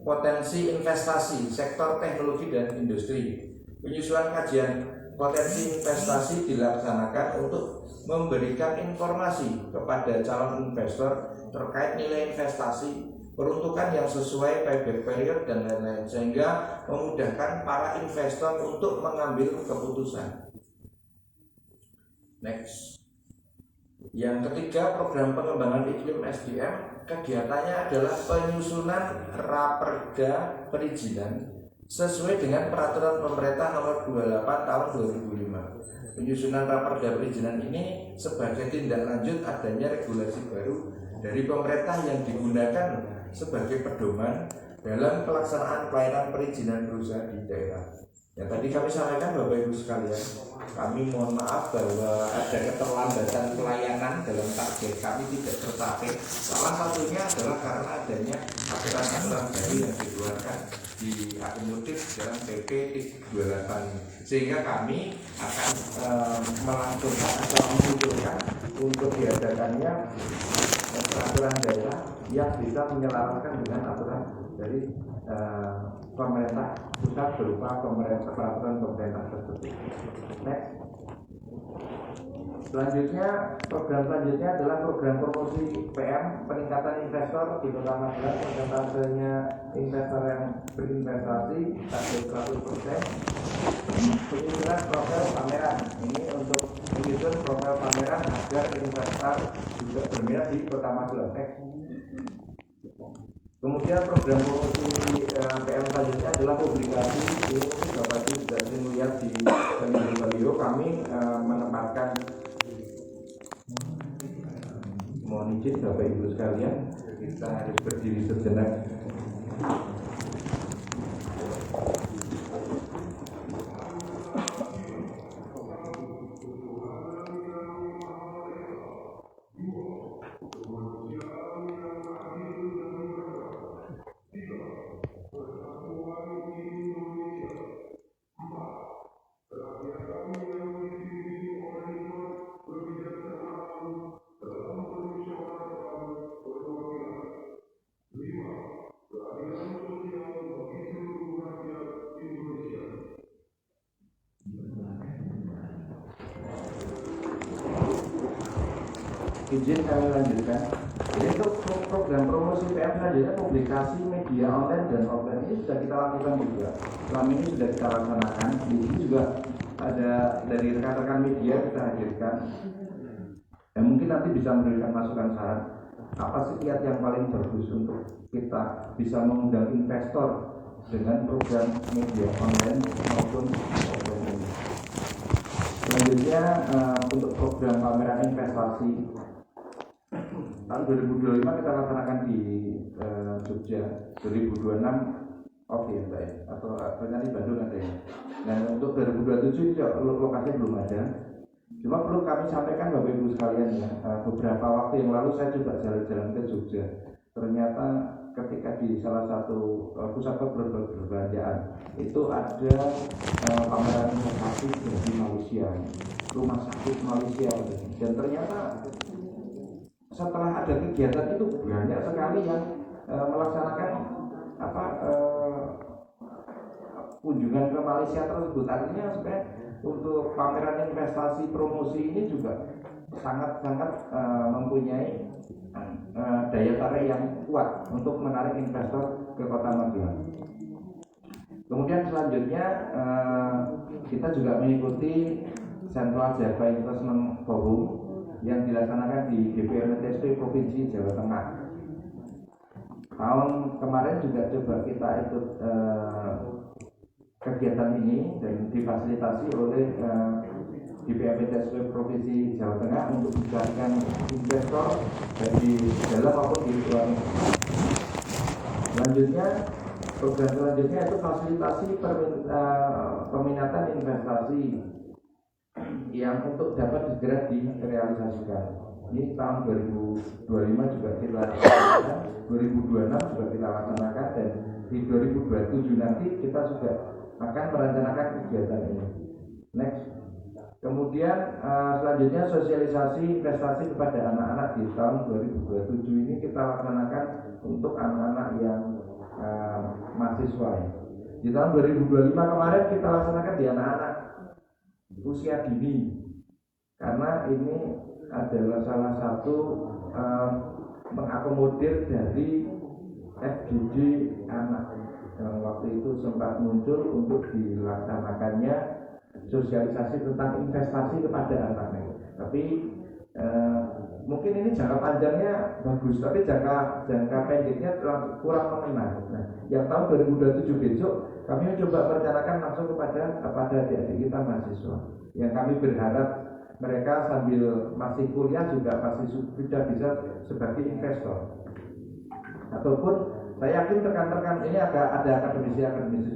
Potensi investasi sektor teknologi dan industri. Penyusunan kajian potensi investasi dilaksanakan untuk memberikan informasi kepada calon investor terkait nilai investasi, peruntukan yang sesuai payback period dan lain-lain, sehingga memudahkan para investor untuk mengambil keputusan. Next. Yang ketiga, program pengembangan iklim SDM. Kegiatannya adalah penyusunan raperda perizinan sesuai dengan peraturan pemerintah nomor 28 tahun 2005. Penyusunan raperda perizinan ini sebagai tindak lanjut adanya regulasi baru dari pemerintah yang digunakan sebagai pedoman dalam pelaksanaan pelayanan perizinan berusaha di daerah. Yang tadi kami sampaikan Bapak Ibu sekalian, kami mohon maaf bahwa ada keterlambatan pelayanan dalam target kami tidak tercapai. Salah satunya adalah karena adanya aturan-aturan baru yang dikeluarkan diakomodir dalam PP 28, sehingga kami akan melangsungkan atau mengusulkan untuk diadakannya peraturan daerah yang bisa menyelamatkan dengan aturan dari pemerintah pusat berupa peraturan pemerintah tersebut. Next. Selanjutnya, program selanjutnya adalah program promosi PM, peningkatan investor di Kota Magelang. Persentasenya investor yang berinvestasi target 100%. Penyusunan profil pameran ini untuk menyusun profil pameran agar investor juga berminat di Kota Magelang. Next. Kemudian program promosi PM selanjutnya adalah publikasi. Ini Bapak Ibu sudah sering melihat di baliho kami menempatkan, mohon izin Bapak Ibu sekalian, kita harus berdiri sejenak. Izin kami lanjutkan. Jadi untuk program promosi PM selanjutnya publikasi media online dan offline ini sudah kita lakukan juga. Selama ini sudah kita laksanakan. Di sini juga ada dari rekan-rekan media kita hadirkan. Ya, mungkin nanti bisa memberikan masukan saran apa sih kiat yang paling bagus untuk kita bisa mengundang investor dengan program media online maupun offline. Selanjutnya untuk program pameran investasi tahun 2025 kita laksanakan di Jogja, 2026 oke ya Mbak ya, atau nanti Bandung ada ya. Dan untuk 2027 lokasinya belum ada. Cuma perlu kami sampaikan Bapak Ibu sekalian ya, beberapa waktu yang lalu saya coba jalan-jalan ke Jogja. Ternyata ketika di salah satu pusat perbelanjaan itu ada pameran investasi di Malaysia, rumah sakit Malaysia, dan ternyata setelah ada kegiatan itu banyak sekali yang melaksanakan kunjungan ke Malaysia tersebut. Artinya sebenarnya untuk pameran investasi promosi ini juga sangat-sangat mempunyai daya tarik yang kuat untuk menarik investor ke Kota Magelang. Kemudian selanjutnya kita juga mengikuti Central Java Investment Forum yang dilaksanakan di DPMTSP Provinsi Jawa Tengah. Tahun kemarin juga coba kita ikut kegiatan ini dan difasilitasi oleh DPMTSP Provinsi Jawa Tengah untuk mencarikan investor dari dalam maupun di luar negeri. Selanjutnya, program selanjutnya itu fasilitasi peminatan investasi yang untuk dapat segera direalisasikan. Ini tahun 2025 juga kita laksanakan, 2026 juga kita laksanakan, dan di 2027 nanti kita sudah akan merencanakan kegiatan ini. Next. Kemudian selanjutnya sosialisasi investasi kepada anak-anak di tahun 2027 ini kita laksanakan untuk anak-anak yang mahasiswa ya. Di tahun 2025 kemarin kita laksanakan di anak-anak usia dini, karena ini adalah salah satu mengakomodir dari FGD anak. Dan waktu itu sempat muncul untuk dilaksanakannya sosialisasi tentang investasi kepada anak. Tapi mungkin ini jangka panjangnya bagus, tapi jangka pendeknya kurang mengena. Nah, yang tahun 2027 besok kami coba merencanakan langsung kepada adik-adik kita mahasiswa, yang kami berharap mereka sambil masih kuliah juga masih sudah bisa sebagai investor. Ataupun saya yakin rekan-rekan ini ada akademisi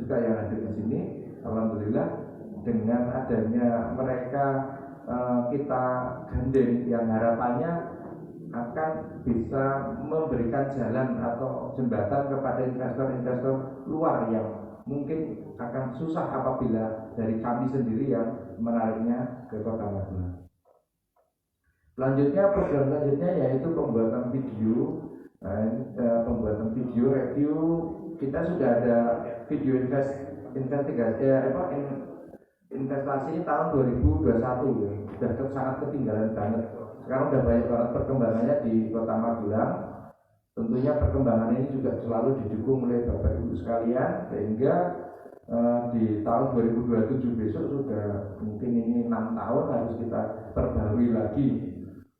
juga yang hadir di sini. Alhamdulillah dengan adanya mereka kita gandeng, yang harapannya akan bisa memberikan jalan atau jembatan kepada investor-investor luar yang mungkin akan susah apabila dari kami sendiri yang menariknya ke Kota Magelang. Selanjutnya, program selanjutnya yaitu pembuatan video. Pembuatan video review, kita sudah ada video investasi tahun 2021 ya. Sudah sangat ketinggalan banget. Sekarang sudah banyak banget perkembangannya di Kota Magelang. Tentunya perkembangan ini juga selalu didukung oleh Bapak Ibu sekalian, sehingga di tahun 2027 besok sudah mungkin ini 6 tahun harus kita perbarui lagi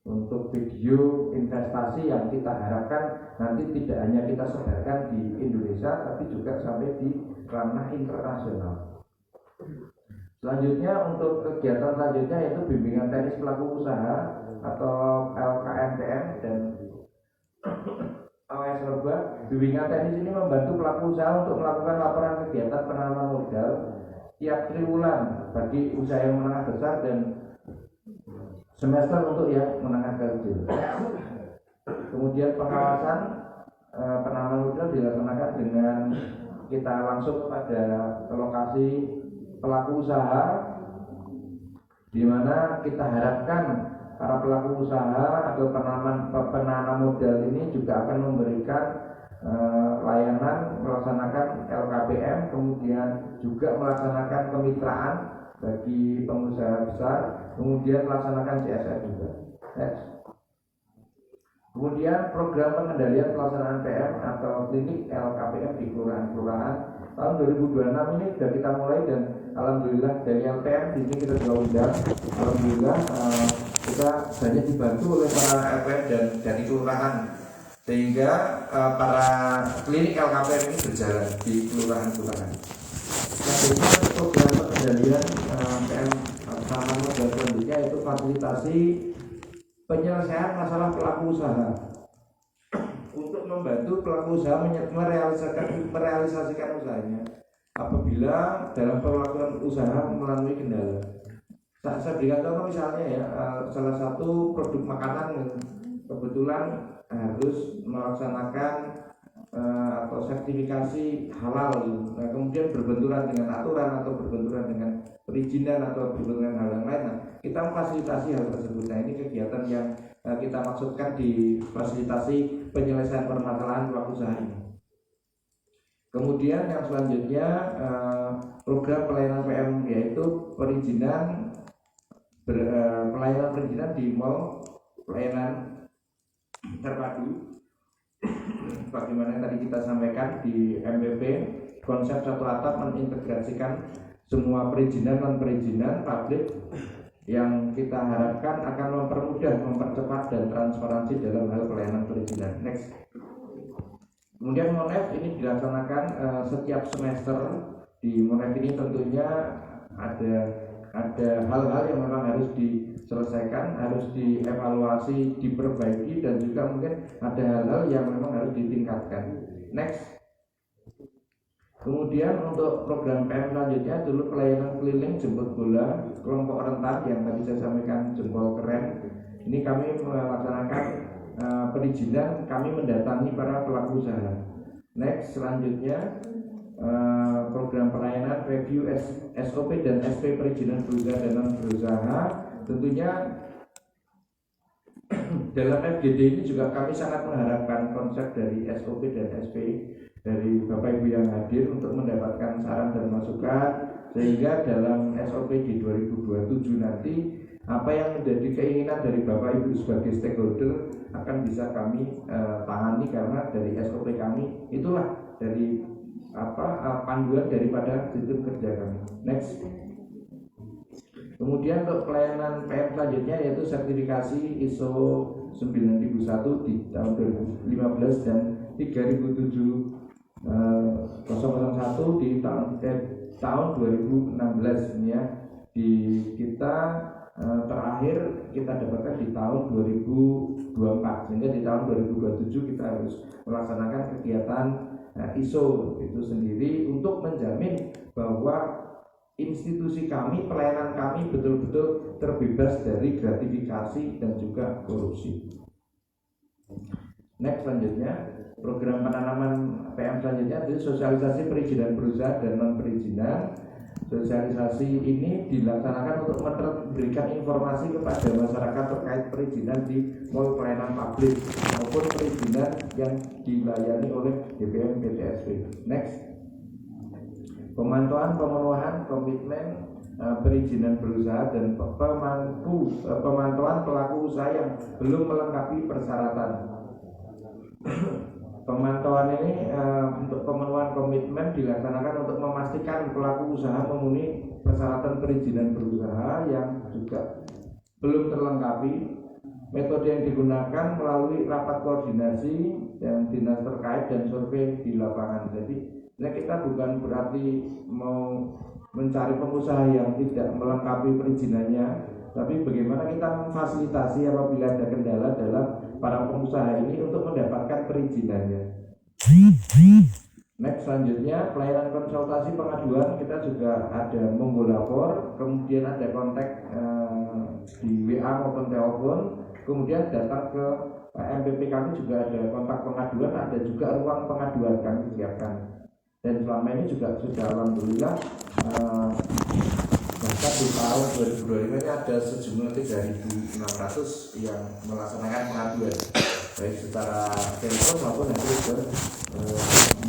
untuk video investasi yang kita harapkan nanti tidak hanya kita sebarkan di Indonesia, tapi juga sampai di ranah internasional. Selanjutnya, untuk kegiatan selanjutnya yaitu bimbingan teknis pelaku usaha atau LKMPM dan OS Lomba. Bimbingan teknis ini membantu pelaku usaha untuk melakukan laporan kegiatan penanaman modal setiap triwulan bagi usaha yang menengah besar dan semester untuk yang menengah kecil. Kemudian pengawasan penanaman modal dilaksanakan dengan kita langsung pada lokasi pelaku usaha, di mana kita harapkan para pelaku usaha atau penanam modal ini juga akan memberikan layanan melaksanakan LKPM, kemudian juga melaksanakan kemitraan bagi pengusaha besar, kemudian melaksanakan CSR juga. Next. Kemudian program pengendalian pelaksanaan PM atau klinik LKPM di kelurahan-kelurahan tahun 2026 ini sudah kita mulai, dan alhamdulillah dari LPM di sini kita sudah undang. Alhamdulillah kita banyak dibantu oleh para LPM dan dari kelurahan, sehingga para klinik LKPM ini berjalan di kelurahan-kelurahan. Selanjutnya, program pengendalian PM tanaman modal selanjutnya itu fasilitasi penyelesaian masalah pelaku usaha untuk membantu pelaku usaha merealisasikan usahanya apabila dalam pelakuan usaha melalui kendala. Saya berikan contoh misalnya ya, salah satu produk makanan yang kebetulan harus melaksanakan atau sertifikasi halal, nah, kemudian berbenturan dengan aturan atau berbenturan dengan perizinan atau berbenturan hal yang lain. Nah, kita memfasilitasi hal tersebut. Nah, ini kegiatan yang kita maksudkan di fasilitasi penyelesaian permasalahan pelaku usaha ini. Kemudian yang selanjutnya program pelayanan PM yaitu perizinan pelayanan perizinan di mall, pelayanan terpadu. Bagaimana tadi kita sampaikan di MPP, konsep satu atap mengintegrasikan semua perizinan dan perizinan publik yang kita harapkan akan mempermudah, mempercepat dan transparansi dalam hal pelayanan perizinan. Next. Kemudian Monef ini dilaksanakan setiap semester. Di Monef ini tentunya ada hal-hal yang memang harus diselesaikan, harus dievaluasi, diperbaiki, dan juga mungkin ada hal-hal yang memang harus ditingkatkan. Next. Kemudian untuk program PM selanjutnya dulu pelayanan keliling jemput bola kelompok rentan yang tadi saya sampaikan jempol keren. Ini kami melaksanakan perizinan, kami mendatangi para pelaku usaha. Next, selanjutnya program pelayanan review SOP dan SP perizinan berusaha dan non berusaha. Tentunya dalam FGD ini juga kami sangat mengharapkan konsep dari SOP dan SP dari Bapak Ibu yang hadir untuk mendapatkan saran dan masukan, sehingga dalam SOP di 2027 nanti apa yang menjadi keinginan dari Bapak Ibu sebagai stakeholder akan bisa kami tangani, karena dari SOP kami itulah dari panduan daripada sistem kerja kami. Next. Kemudian untuk pelayanan PM selanjutnya yaitu sertifikasi ISO 9001 di tahun 2015 dan 3007 di tahun 2016 ini ya. Di kita terakhir kita dapatkan di tahun 2024, sehingga di tahun 2027 kita harus melaksanakan kegiatan ISO itu sendiri untuk menjamin bahwa institusi kami, pelayanan kami betul-betul terbebas dari gratifikasi dan juga korupsi. Next, selanjutnya program penanaman PM selanjutnya itu sosialisasi perizinan berusaha dan non perizinan. Sosialisasi ini dilaksanakan untuk memberikan informasi kepada masyarakat terkait perizinan di mall pelayanan publik maupun perizinan yang dilayani oleh DPM PTSP. Next. Pemantauan pemenuhan komitmen perizinan berusaha dan pemantauan pelaku usaha yang belum melengkapi persyaratan. Pemantauan ini untuk pemenuhan komitmen dilaksanakan untuk memastikan pelaku usaha memenuhi persyaratan perizinan berusaha yang juga belum terlengkapi. Metode yang digunakan melalui rapat koordinasi dan dinas terkait dan survei di lapangan. Jadi kita bukan berarti mau mencari pengusaha yang tidak melengkapi perizinannya, tapi bagaimana kita memfasilitasi apabila ada kendala dalam para pengusaha ini untuk mendapatkan perizinannya. Next, selanjutnya pelayanan konsultasi pengaduan, kita juga ada Monggolapor, kemudian ada kontak di WA maupun telepon, kemudian datang ke MPP kami juga ada kontak pengaduan, ada juga ruang pengaduan kami siapkan. Dan selama ini juga sudah alhamdulillah bahkan di tahun 2025 ini ada sejumlah 3.600 yang melaksanakan pengaduan baik secara telepon maupun nanti ke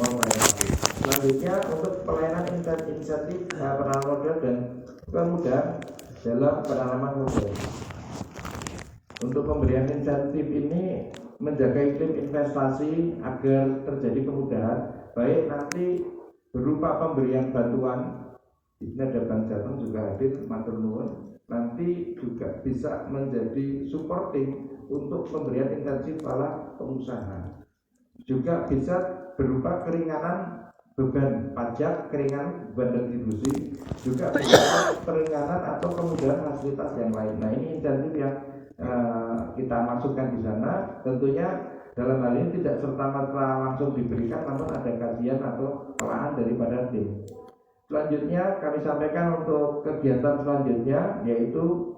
melayani. Selanjutnya untuk pelayanan insentif penanaman modal dan kemudahan dalam penanaman modal. Untuk pemberian insentif ini menjaga iklim investasi agar terjadi kemudahan, baik nanti berupa pemberian bantuan, ini ada Bank Jateng juga hadir, matur nuwun, nanti juga bisa menjadi supporting untuk pemberian insentif para pengusaha. Juga bisa berupa keringanan beban pajak, keringanan beban retribusi, juga bisa keringanan atau kemudahan fasilitas yang lain. Nah, ini insentif yang kita masukkan di sana. Tentunya dalam hal ini tidak serta-merta langsung diberikan, namun ada kajian atau telaah daripada tim. Selanjutnya kami sampaikan untuk kegiatan selanjutnya, yaitu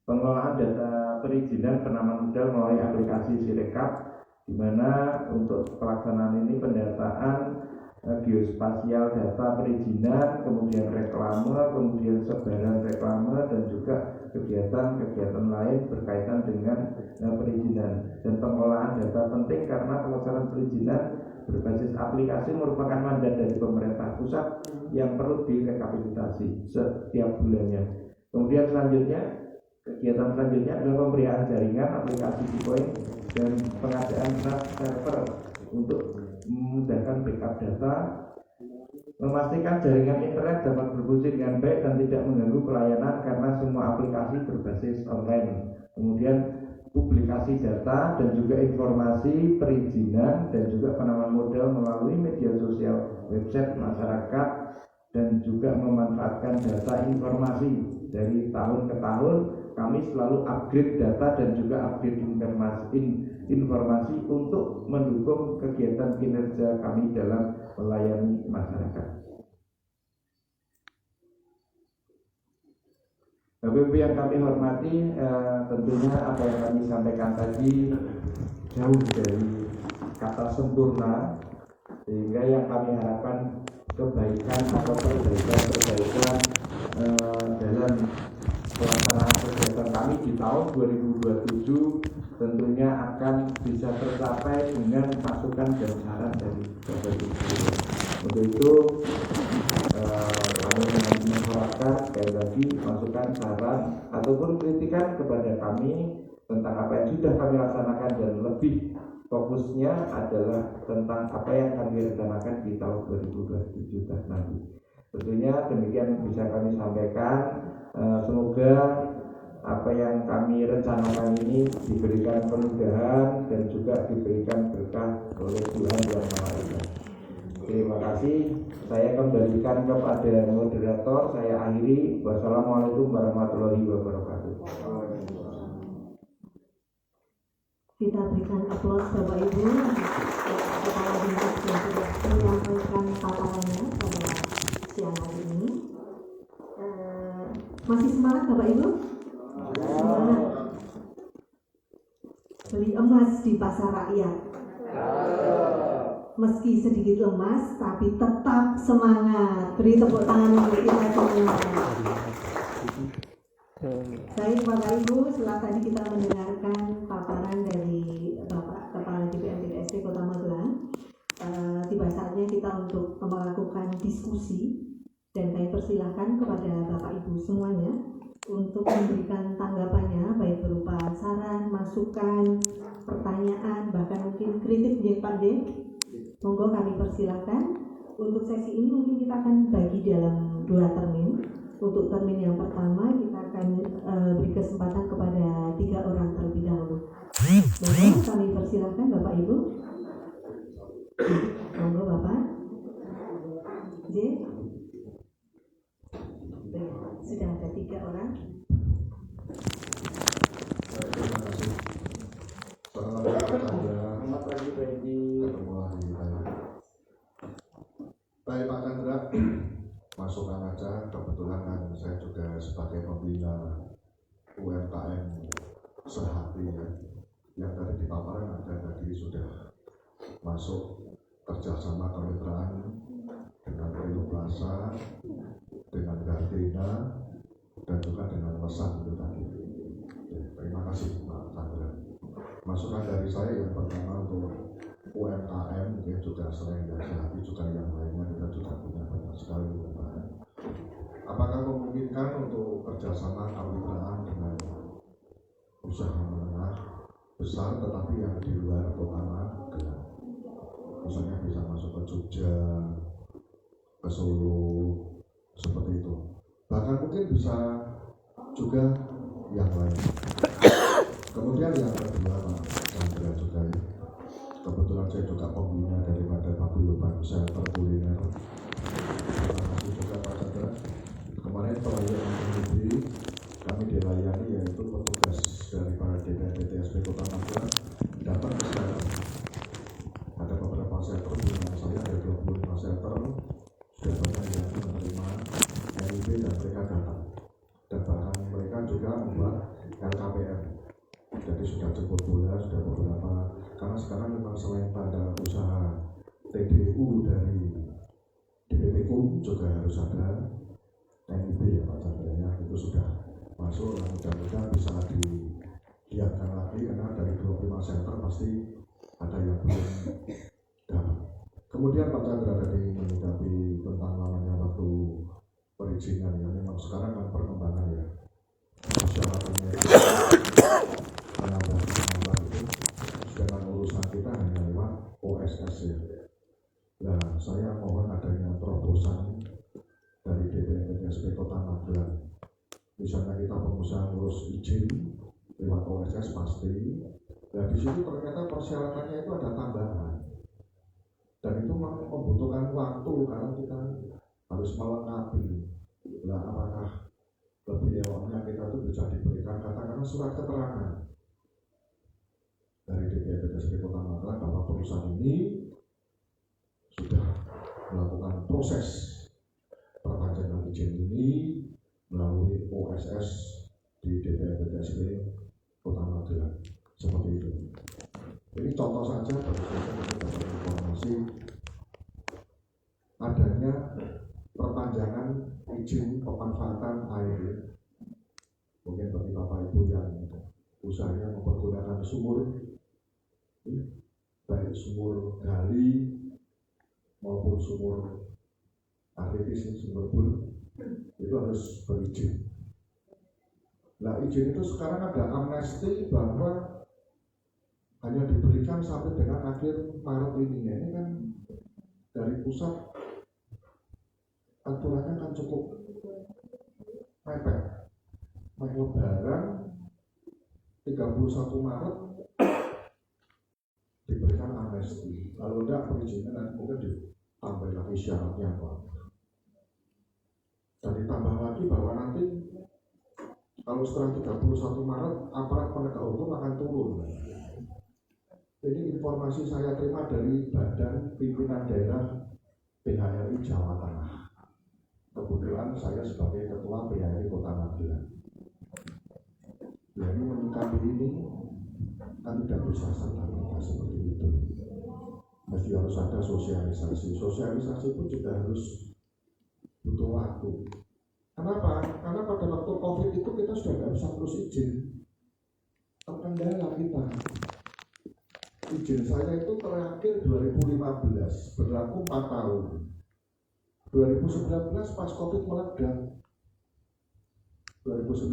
pengelolaan data perizinan penanaman modal melalui aplikasi Sirekap, di mana untuk pelaksanaan ini pendataan geospasial data perizinan, kemudian reklame, kemudian sebaran reklame, dan juga kegiatan-kegiatan lain berkaitan dengan perizinan. Dan pengelolaan data penting karena pelaksanaan perizinan berbasis aplikasi merupakan mandat dari pemerintah pusat yang perlu direkapitulasi setiap bulannya. Kemudian kegiatan selanjutnya adalah pemberian jaringan aplikasi Bitcoin dan pengadaan server untuk memudahkan backup data, memastikan jaringan internet dapat berfungsi dengan baik dan tidak mengganggu pelayanan karena semua aplikasi berbasis online. Kemudian publikasi data dan juga informasi perizinan dan juga penanaman modal melalui media sosial, website masyarakat, dan juga memanfaatkan data informasi. Dari tahun ke tahun kami selalu upgrade data dan juga upgrade informasi untuk mendukung kegiatan kinerja kami dalam melayani masyarakat. Bapak Ibu yang kami hormati, tentunya apa yang kami sampaikan tadi jauh dari kata sempurna, sehingga yang kami harapkan kebaikan atau perbaikan dalam pelaksanaan kegiatan kami di tahun 2027 tentunya akan bisa tercapai dengan masukan dan saran dari Bapak Ibu. Untuk itu kami mengharapkan sekali lagi masukan, saran ataupun kritikan kepada kami tentang apa yang sudah kami laksanakan dan lebih fokusnya adalah tentang apa yang kami rencanakan di tahun 2027 nanti. Tentunya demikian bisa kami sampaikan. Semoga apa yang kami rencanakan ini diberikan kemudahan dan juga diberikan berkah oleh Tuhan Yang Maha Esa. Terima kasih. Saya kembalikan kepada moderator. Saya akhiri. Wassalamualaikum warahmatullahi wabarakatuh. Kita berikan aplaus Bapak Ibu Kepala Dinas yang sudah menyampaikan paparannya pada siang hari ini. Masih semangat Bapak Ibu? Semangat. Beli emas di pasar rakyat. Meski sedikit lemas, tapi tetap semangat. Beri tepuk tangan untuk kita semua. Baik Bapak Ibu, setelah tadi kita mendengarkan paparan dari Bapak Kepala DPRD DSP Kota Magelang, tiba saatnya kita untuk melakukan diskusi dan kami persilahkan kepada Bapak Ibu semuanya untuk memberikan tanggapannya baik berupa saran, masukan, pertanyaan, bahkan mungkin kritik ya Pak D. Monggo kami persilahkan. Untuk sesi ini mungkin kita akan bagi dalam 2 termin. Untuk termin yang pertama kita akan beri kesempatan kepada 3 orang terlebih dahulu. Monggo kami persilahkan Bapak Ibu. Monggo Bapak. J. Sudah ada 3 orang. Terima kasih. Selamat pagi Peggy. Baik Pak Chandra, masukkan aja. Kebetulan kan saya juga sebagai pembina UMKM sehati ya, yang tadi di paparan ada tadi sudah masuk kerjasama kemitraan dengan Rio Plaza, dengan Gardena, dan juga dengan Lesan itu tadi. Terima kasih Pak Chandra. Masukan dari saya yang pertama untuk UMKM ya, juga selain dari hati juga yang lainnya kita juga punya banyak sekali UMKM. Apakah memungkinkan untuk kerjasama kemitraan dengan usaha menengah besar tetapi yang di luar kota Magelang? Misalnya bisa masuk ke Jogja, ke Solo, seperti itu. Bahkan mungkin bisa juga yang lain. Kemudian yang kedua Pak Chandra juga ya. Kebetulan saya juga pembina daripada Paguyuban Shelter Kuliner. Terima kasih juga Pak Chandra. Kemarin perayaan ini kami dilayani yaitu petugas daripada DPRD DSP Kota Magelang datang ke sana. Ada beberapa shelter di rumah saya, ada 25 shelter. Sudah banyak yang menerima NIB dan mereka datang. Dan bahkan mereka juga membuat LKPM. Jadi sudah jemput bola, sudah beberapa. Karena sekarang memang selain pada usaha TDU dari DPPU juga harus ada NIB ya Pak Chandra ya, itu sudah masuk. Dan mudah-mudahan bisa dilihatkan lagi karena dari 25 center pasti ada yang belum dapat. Kemudian Pak Chandra tadi menyikapi tentang namanya waktu perizinan ya, memang sekarang kan perkembangan ya persyaratannya menambah itu, sedangkan urusan kita hanya lewat OSS ya. Nah, saya mohon adanya terobosan dari DPRD DSP Kota Magelang. Misalnya kita pengusaha ngurus izin lewat OSS pasti. Nah, di situ ternyata persyaratannya itu ada tambahan. Dan itu membutuhkan waktu karena kita harus melengkapi. Nah, apakah lebih eloknya kita itu bisa diberikan katakanlah surat keterangan dari DPRD DSP Kota Magelang bahwa perusahaan ini sudah melakukan proses perpanjangan izin ini melalui OSS di DPRD DSP Kota Magelang. Seperti itu. Ini contoh saja bagi saya dapat informasi adanya perpanjangan izin pemanfaatan air sumur, baik sumur gali maupun sumur artifisial, sumur bor, itu harus berizin. Nah, izin itu sekarang ada amnesti bahwa hanya diberikan sampai dengan akhir Maret ini. Ini kan dari pusat aturannya kan cukup mepet. Lebaran 31 Maret diberikan amnesti. Kalau tidak perizinan nanti mungkin ditambah lagi syaratnya apa. Dan ditambah lagi bahwa nanti kalau setelah 31 Maret aparat penegak hukum akan turun. Ini informasi saya terima dari Badan Pimpinan Daerah PHRI Jawa Tengah. Kebetulan saya sebagai Ketua PHRI Kota Magelang. Ya, ini menyikapi ini kan tidak bisa serta-merta seperti itu. Mesti harus ada sosialisasi. Sosialisasi pun juga harus butuh waktu. Kenapa? Karena pada waktu COVID itu kita sudah tidak bisa terus izin. Terkendala kita. Izin saya itu terakhir 2015, berlaku 4 tahun. 2019 pas COVID meledak. 2019,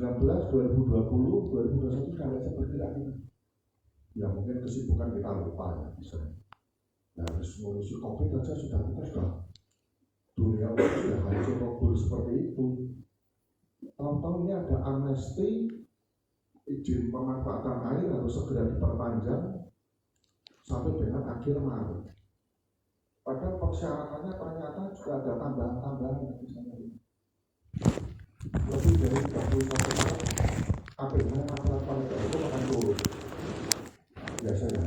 2020, 2021 sudah ada seperti lagi. Ya mungkin kesibukan kita lupa ya bisa. Nah, harus ngurusi COVID saja sudah dunia sudah hancur robur seperti itu. Tahun-tahun ini ada amnesti, izin pemanfaatan air harus segera diperpanjang sampai dengan akhir Maret. Padahal persyaratannya ternyata juga ada tambahan-tambahan misalnya. Lebih dari 31 Maret, APH masyarakat itu akan turun. Biasa ya,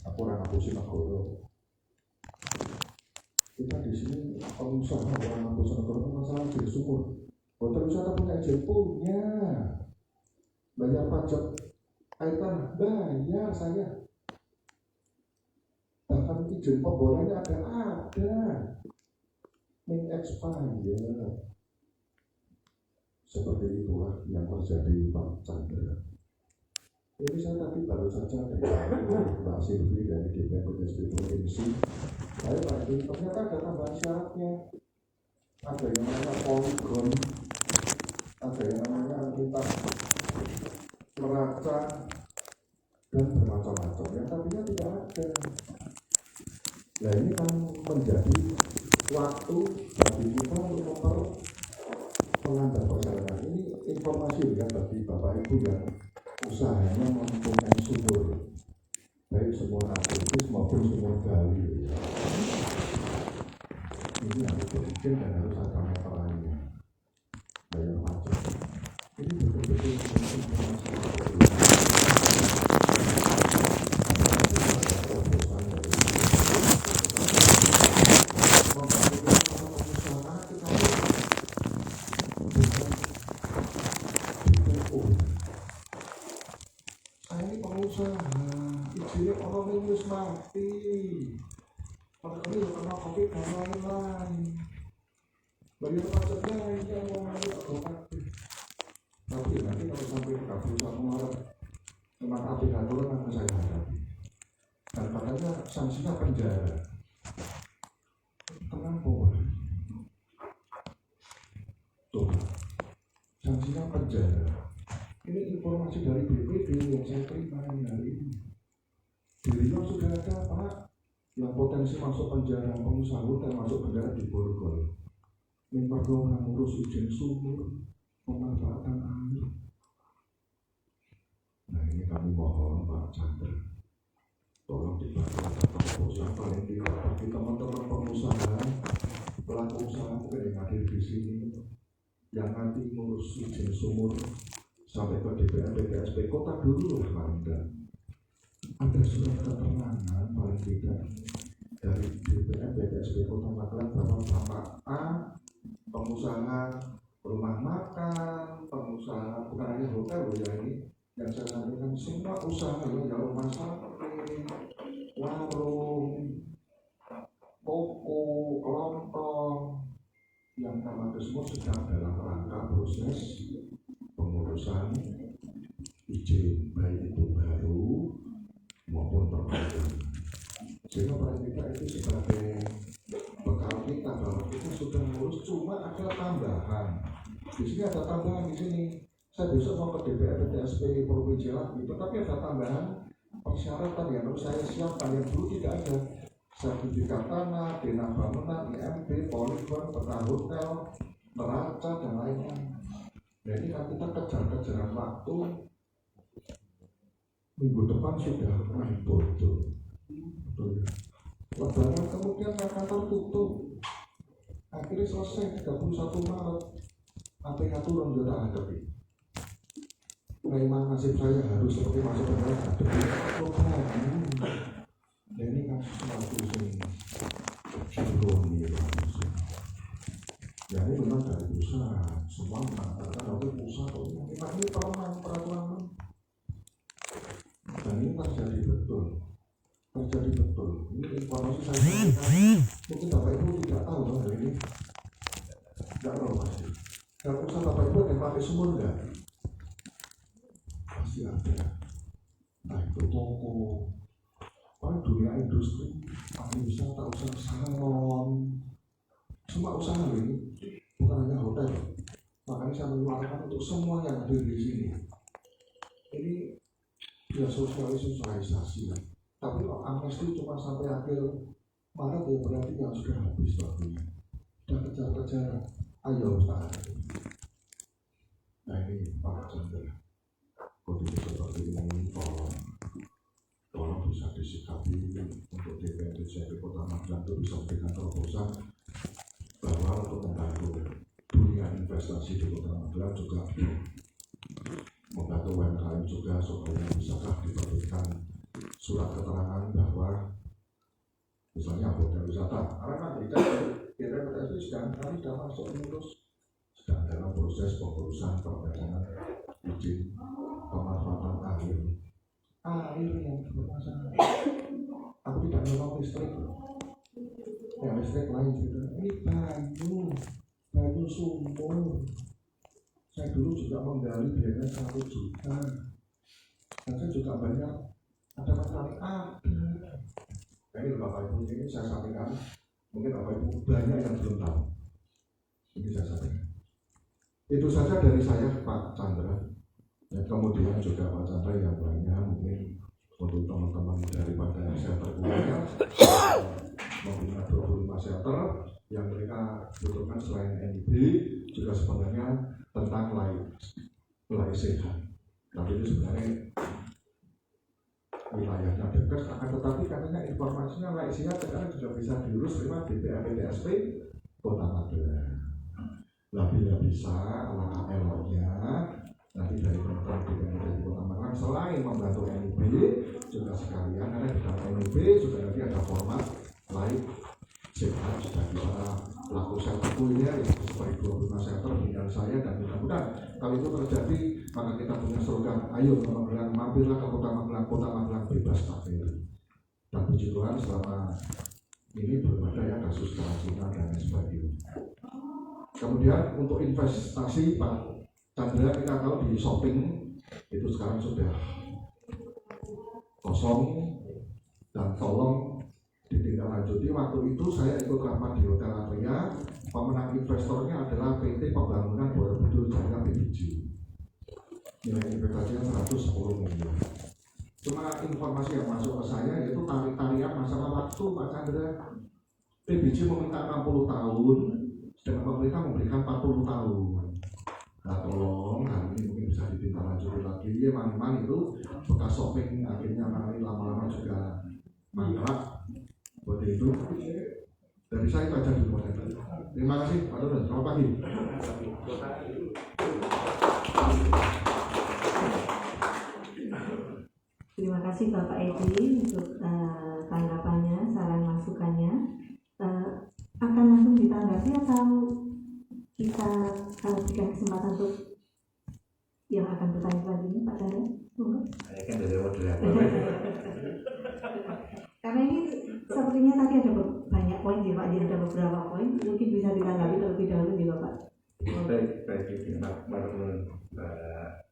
aku orang ngapusin Negoro. Kita di sini pengusaha orang ngapusin Negoro masalah di sumur. Hotel wisata punya izin, punya bayar pajak air tanah, bayar saya. Bahkan izin pemborannya ada min expire. Seperti itulah yang terjadi Pak Chandra. Ini saya tadi baru saja dengan Mbak Silvi dari DPRD Provinsi. Saya Pak, ternyata ada tambahan syaratnya. Ada yang namanya poligon, ada yang namanya anggota neraca, dan bermacam-macam. Yang tadinya tidak ada. Nah ini kan menjadi waktu bagi kita untuk pengantar perjalanan. Ini informasi ya bagi Bapak Ibu yang usahanya mempunyai sumur, baik sumur artifis maupun sumur gali. Ini harus berizin dan harus ada meterannya, bayar pajak. Ini betul-betul informasi izinnya orang ini mati. Padahal ini karena COVID dan lain-lain. Bayar pajaknya ini yang mau ngambil atau mati. Tapi nanti kalau sampai 31 Maret memang APH turun akan saya hadapi. Dan katanya sanksinya penjara. Kenapa boleh? Tuh, sanksinya penjara. Ini informasi dari BPD yang saya terima hari ini. Di Riau sudah ada Pak yang potensi masuk penjara, pengusaha hotel masuk penjara di Borgol. Yang perlu mengurus izin sumur, pemanfaatan air. Nah ini kami mohon Pak Chandra, tolong dibantu pengusaha paling tidak bagi teman-teman pengusaha, pelaku usaha mungkin yang hadir di sini, yang nanti ngurus izin sumur sampai ke DPR BPSP kota dulu paling tidak. Ada surat keterangan paling tidak dari DPR BPSP Kota Magelang bahwa Bapak A, pengusaha rumah makan, pengusaha bukan hanya hotel ya ini yang saya sampaikan, semua usaha ya rumah sakit, warung, toko, kelontong yang kami semua sedang dalam rangka proses pengurusan izin baik itu baru maupun perbaikan. Sehingga peran kita itu sebagai bekal kita bahwa kita sudah ngurus, cuma ada tambahan. Di sini ada tambahan di sini. Saya besok mau ke DPR PTSP provinsi lagi, tetapi ada tambahan persyaratan yang harus saya siapkan yang dulu tidak ada. Sertifikat tanah, bina bangunan, IMB, poligon, peta hotel, neraca dan lainnya. Nah ini kan kita kejar-kejaran waktu. Minggu depan sudah bodoh. Lebaran kemudian kantor tutup. Akhirnya selesai 31 Maret. APK turun sudah hadapi. Memang nasib saya harus seperti masuk ke dalam hadapi. Dan ini kan sesuatu yang belum dilakukan. Ya ini benar dari pusat. Semua mengatakan waktu pusat. Ini peraturan. Dan ini terjadi betul. Ini informasi saya sampaikan. Mungkin Bapak Ibu tidak tahu hari ini. Tidak tahu pasti. Dan usaha Bapak Ibu yang pakai sumur enggak? Pasti ada. Nah itu toko. Dunia industri, pariwisata, usaha salon, semua usaha ini bukan hanya hotel. Makanya saya menyuarakan untuk semua yang hadir di sini. Ini ya sosialisasi. Tapi kalau amnesti cuma sampai akhir Maret ya berarti yang sudah habis waktunya. Dan kejar-kejar, ayo Ustaz. Nah ini Pak Chandra, kondisi seperti ini tolong bisa disikapi untuk DPRD Kota Magelang itu bisa memberikan terobosan bahwa untuk membantu dunia investasi di Kota Magelang juga membantu UMKM juga supaya bisakah diterbitkan surat keterangan bahwa misalnya hotel wisata karena kita sudah masuk mengurus sedang dalam proses pengurusan perdagangan izin pemanfaatan air yang bermasalah. Aku tidak memang listrik. Ya listrik lain juga. Ini banyu sumur. Saya dulu juga menggali biaya 1 juta. Dan saya juga banyak ada masalah Ini Bapak Ibu ini saya sampaikan. Mungkin Bapak Ibu banyak yang belum tahu. Ini saya sampaikan. Itu saja dari saya Pak Chandra. Ya, kemudian juga Pak Chandra yang lainnya mungkin untuk teman-teman daripada shelter keluarga membina 25 shelter yang mereka butuhkan selain NIB juga sebenarnya tentang layak sehat. Tapi itu sebenarnya wilayahnya dekat, akan tetapi katanya informasinya layak sehat sekarang sudah bisa diurus lewat DPR PTSP Kota Magelang. Bila bisa alangkah eloknya nanti dari teman-teman DPRD Kota Magelang selain membantu NIB juga sekalian karena di dalam NIB juga nanti ada format lain sehat sudah bisa laku shelter kuliner yang seperti 25 shelter dengan saya dan mudah-mudahan kalau itu terjadi maka kita punya slogan ayo ke Magelang mampirlah ke Kota Magelang bebas bakteri. Dan puji Tuhan selama ini belum ada yang kasus keracunan dan sebagainya. Kemudian untuk investasi Pak Chandra kita tahu di shopping itu sekarang sudah kosong dan tolong ditindaklanjuti. Waktu itu saya ikut rapat di Hotel Atria, pemenang investornya adalah PT Pembangunan Borobudur Jaya PBJ. Nilai investasinya 110 miliar. Cuma informasi yang masuk ke saya yaitu tarik-tarian masalah waktu Pak Chandra. PBJ meminta 60 tahun, sedangkan pemerintah memberikan 40 tahun. Nah tolong hari ini mungkin bisa ditindaklanjuti lagi. Man itu bekas shopping akhirnya nanti lama-lama juga mangkrak. Buat itu dari saya baca di luar. Terima kasih Pak Dodo. Selamat pagi. Terima kasih Bapak Edi untuk tanggapannya, saran masukannya. Akan langsung ditanggapi atau kita berikan kesempatan untuk yang akan bertanya selanjutnya Pak Chandra? Saya kan dari moderator. Karena ini sepertinya tadi ada banyak poin ya Pak, ada beberapa poin mungkin bisa ditanggapi terlebih dahulu juga Pak. Baik, Mbak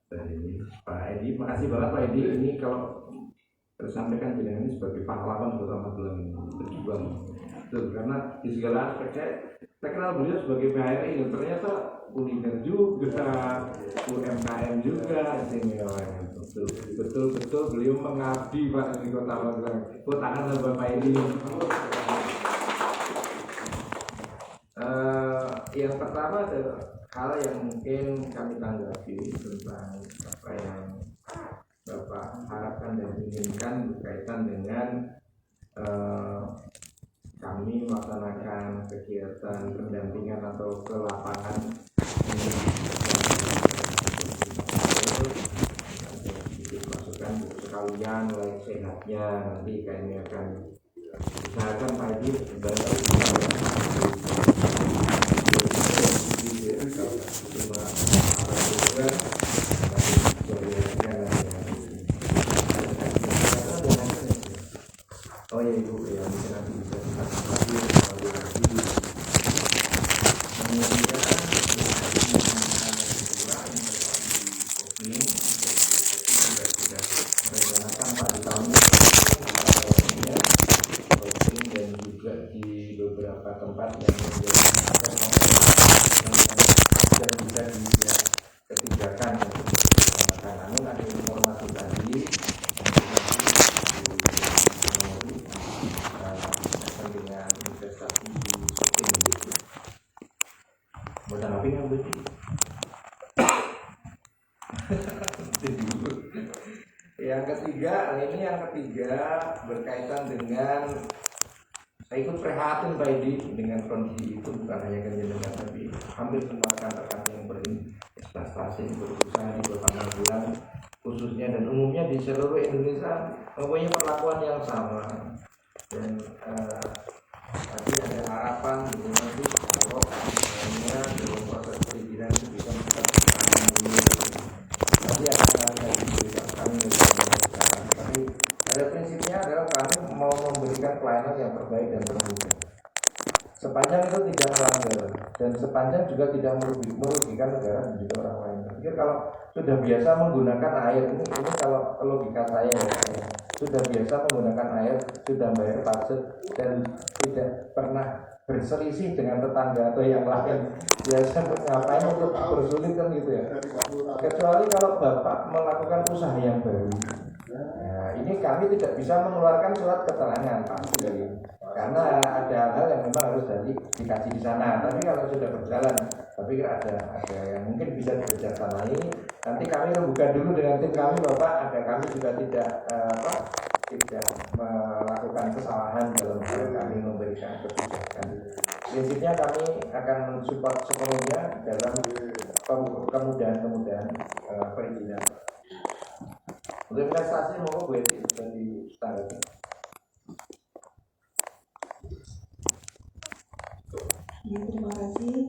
dari Pak Edi. Makasih banget Pak Edi. Ini kalau tersampaikan jenengan ini sebagai pahlawan Kota Magelang ini berjuang. Betul, karena di segala aspek saya kenal beliau sebagai PHRI dan ternyata kuliner juga, UMKM juga, istimewa. Betul beliau mengabdi Pak di Kota Magelang. Tangan sama Bapak Edi. Yang pertama adalah hal yang mungkin kami tanggapi tentang apa yang Bapak harapkan dan inginkan berkaitan dengan kami melaksanakan kegiatan pendampingan atau ke lapangan masukan sekalian like sehatnya nanti kayaknya akan usahakan pagi oh ya Ibu ya mungkin nanti bisa beberapa tempat yang bisa ketigakan namun ada informasi tadi dengan investasi di Indonesia. Mau tanggapi nggak Bu? Yang ketiga berkaitan dengan saya ikut prihatin Pak Edi dengan kondisi itu, bukan hanya Kenjenengan tapi hampir semua rekan-rekan yang berinvestasi berusaha di Kota Magelang khususnya dan umumnya di seluruh Indonesia mempunyai perlakuan yang sama dan tadi ada harapan gitu nanti kalau misalnya dalam proses perizinan itu bisa mencapai dulu nanti akan diberikan kami sekarang tapi pada prinsipnya adalah kami mau memberikan pelayanan yang terbaik dan termudah sepanjang itu tidak melanggar dan sepanjang juga tidak merugikan negara dan juga orang lain. Saya pikir kalau sudah biasa menggunakan air ini kalau logika saya ya, sudah biasa menggunakan air, sudah bayar pajak dan tidak pernah berselisih dengan tetangga atau yang lain. Biasa ngapain untuk bersulit kan gitu ya. Kecuali kalau Bapak melakukan usaha yang baru. Nah, ini kami tidak bisa mengeluarkan surat keterangan pasti karena ada hal yang memang harus dikaji di sana. Tapi kalau sudah berjalan, tapi ada yang mungkin bisa dikerjasamai. Nanti kami membuka dulu dengan tim kami, Bapak, agar kami juga tidak melakukan kesalahan dalam hal kami memberikan kebijakan. Prinsipnya kami akan mensupport sepenuhnya dalam kemudahan perizinan. Untuk investasi mau gue di standar. Ya, terima kasih.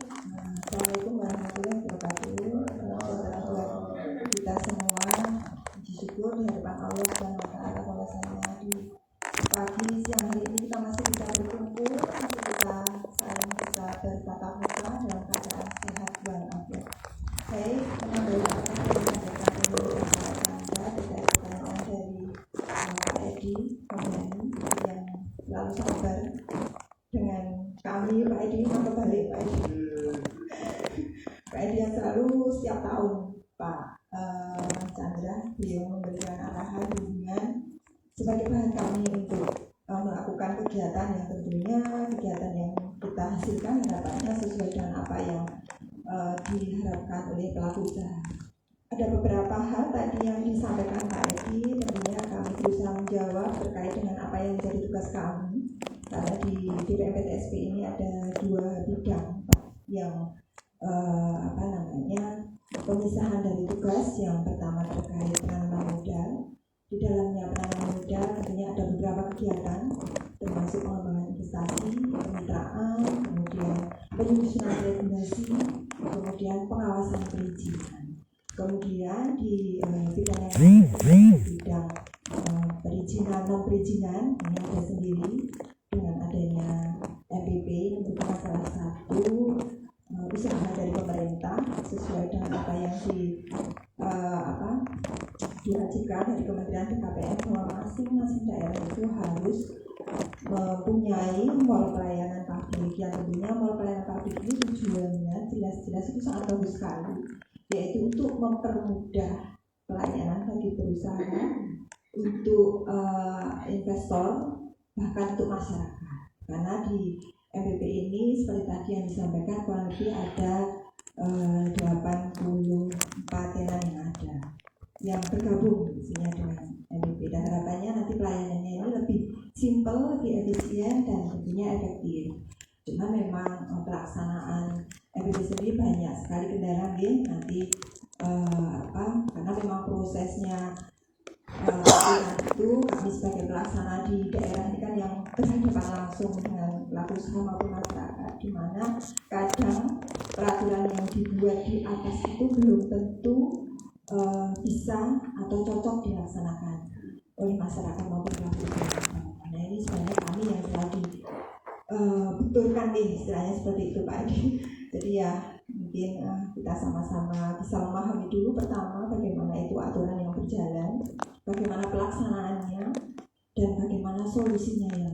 Assalamualaikum warahmatullahi wabarakatuh. Saudara-saudara kita semua, puji syukur di hadapan Allah Subhanahu wa taala bahwasanya di pagi siang hari ini kita masih bisa berkumpul, masih kita saling bisa bertatap muka dalam keadaan sehat walafiat. Baik, menambahkan dari Pak Edi Maulani yang selalu sabar dengan kami. Pak Edi mau balik Pak Edi yang selalu setiap tahun Pak Chandra beliau memberikan arahan bimbingan sebagai bahan kami untuk melakukan kegiatan yang tentunya kegiatan yang kita hasilkan harapannya sesuai dengan apa yang diharapkan oleh pelaku usaha. Ada beberapa hal tadi yang disampaikan Pak Edi, tentunya kami berusaha menjawab terkait dengan apa yang menjadi tugas kami. Karena di DPMPTSP ini ada dua bidang Pak, yang pemisahan dari tugas. Yang pertama terkait penanaman modal. Di dalamnya penanaman modal tentunya ada beberapa kegiatan, termasuk pengembangan investasi, kemitraan, kemudian penyusunan regulasi, kemudian pengawasan perizinan. Kemudian di bidang yang bidang perizinan non perizinan ini ada sendiri dengan adanya MPP ini merupakan salah satu usaha dari pemerintah sesuai dengan apa yang dari Kementerian BKPM bahwa masing-masing daerah itu harus mempunyai mall pelayanan publik, yang tentunya mall pelayanan publik ini tujuannya jelas-jelas itu sangat bagus sekali, yaitu untuk mempermudah pelayanan bagi perusahaan, untuk investor, bahkan untuk masyarakat. Karena di MPP ini seperti tadi yang disampaikan kurang lebih ada 84 tenan yang ada yang bergabung isinya dengan MPP, dan harapannya nanti pelayanannya ini lebih simpel, lebih efisien, dan tentunya efektif. Cuma memang pelaksanaan MPP sendiri banyak sekali kendala nanti karena memang prosesnya itu kami sebagai pelaksana di daerah ini kan yang berhadapan langsung dengan pelaku usaha maupun masyarakat, di mana kadang peraturan yang dibuat di atas itu belum tentu bisa atau cocok dilaksanakan oleh masyarakat maupun pelaku usaha. Nah ini sebenarnya kami yang telah dibetulkan nih istilahnya seperti itu Pak Edi. Jadi ya mungkin kita sama-sama bisa memahami dulu pertama bagaimana itu aturan yang berjalan, bagaimana pelaksanaannya, dan bagaimana solusinya yang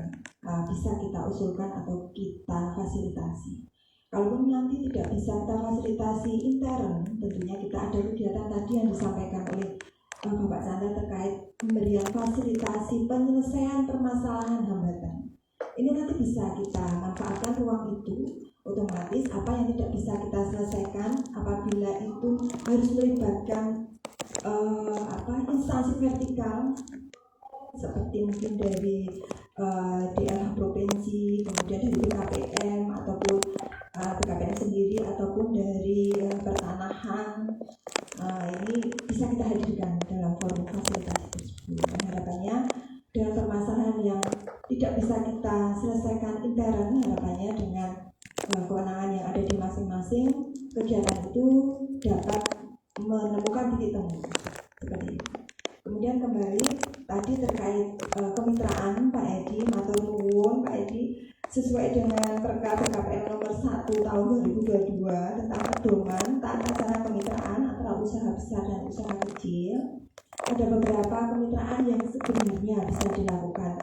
bisa kita usulkan atau kita fasilitasi. Kalaupun nanti tidak bisa kita fasilitasi intern, tentunya kita ada kegiatan tadi yang disampaikan oleh Bapak Chandra terkait pemberian fasilitasi penyelesaian permasalahan hambatan. Ini nanti bisa kita manfaatkan ruang itu, otomatis apa yang tidak bisa kita selesaikan apabila itu harus melibatkan instansi vertikal seperti mungkin dari DLH provinsi, kemudian dari BKPM ataupun BKPM sendiri ataupun dari pertanahan, ini bisa kita hadirkan dalam forum fasilitasi tersebut. Dan harapannya dengan permasalahan yang tidak bisa kita selesaikan intern, harapannya dengan kewenangan yang ada di masing-masing kegiatan itu dapat menemukan titik temu seperti itu. Kemudian kembali tadi terkait kemitraan Pak Edi, matur nuwun Pak Edi, sesuai dengan Perka BKPM nomor 1 tahun 2022 tentang pedoman tata cara kemitraan antara usaha besar dan usaha kecil, ada beberapa kemitraan yang sebenarnya bisa dilakukan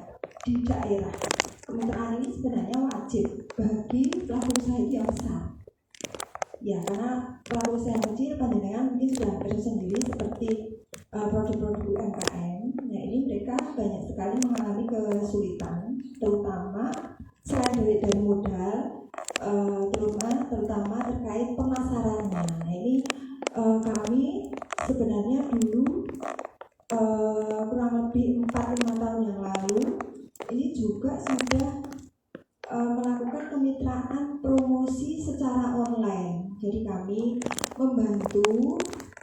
di daerah. Kemitraan ini sebenarnya wajib bagi pelaku usaha yang besar. Ya, karena pelaku usaha kecil panjenengan mungkin sudah tersendiri seperti produk-produk UMKM. Ya, ini mereka banyak sekali mengalami kesulitan, terutama selain dari modal, terutama terkait pemasarannya. Nah, ini kami sebenarnya dulu kurang lebih 4-5 tahun yang lalu ini juga sudah melakukan kemitraan promosi secara online. Jadi kami membantu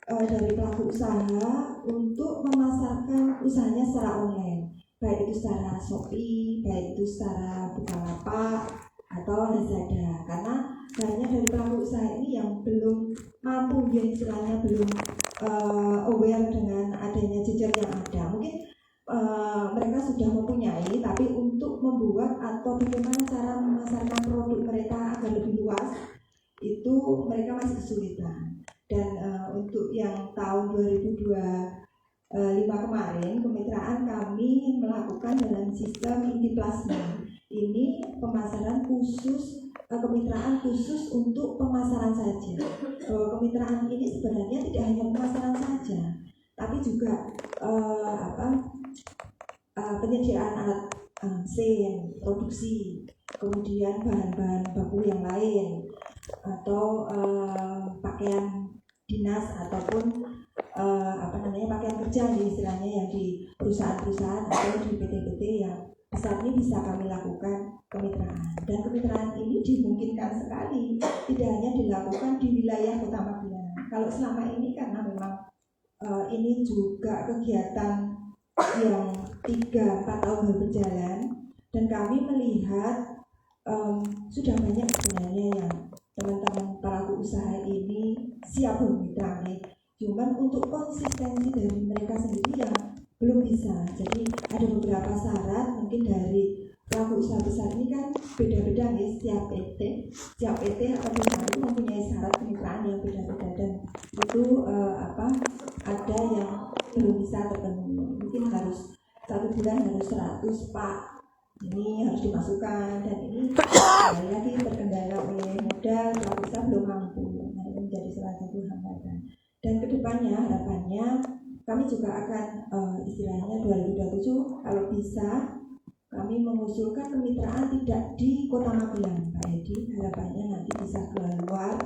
dari pelaku usaha untuk memasarkan usahanya secara online, baik itu secara Shopee, baik itu secara Bukalapak atau Lazada. Karena banyak dari pelaku usaha ini yang belum mampu, ya istilahnya belum aware dengan adanya jejer yang ada. Mungkin mereka sudah mempunyai, tapi untuk membuat atau bagaimana cara memasarkan produk mereka agar lebih luas, itu mereka masih kesulitan. Dan untuk yang tahun 2025 kemarin, kemitraan kami melakukan dalam sistem intiplasma. Ini pemasaran khusus, kemitraan khusus untuk pemasaran saja. Kemitraan ini sebenarnya tidak hanya pemasaran saja, tapi juga penyediaan alat mesin, produksi, kemudian bahan-bahan baku yang lain, atau pakaian dinas ataupun pakaian kerja istilahnya yang di perusahaan-perusahaan atau di PT-PT yang besar ini bisa kami lakukan kemitraan. Dan kemitraan ini dimungkinkan sekali tidak hanya dilakukan di wilayah Kota Magelang. Kalau selama ini karena memang ini juga kegiatan yang 3-4 tahun berjalan, dan kami melihat sudah banyak sebenarnya yang teman-teman pelaku usaha ini siap bermitra, cuman untuk konsistensi dari mereka sendiri yang belum bisa. Jadi ada beberapa syarat mungkin dari pelaku usaha besar ini kan beda-beda ya, setiap PT atau perusahaan itu mempunyai syarat kemitraan yang beda-beda, dan itu ada yang belum bisa terpenuhi. Mungkin harus 1 bulan harus 100 Pak, ini harus dimasukkan, dan ini kembali lagi terkendala oleh modal, kita belum mampu. Nah, ini menjadi salah satu hambatan. Dan kedepannya harapannya kami juga akan istilahnya 2027 kalau bisa kami mengusulkan kemitraan tidak di Kota Magelang, Pak Edi. Harapannya nanti bisa keluar,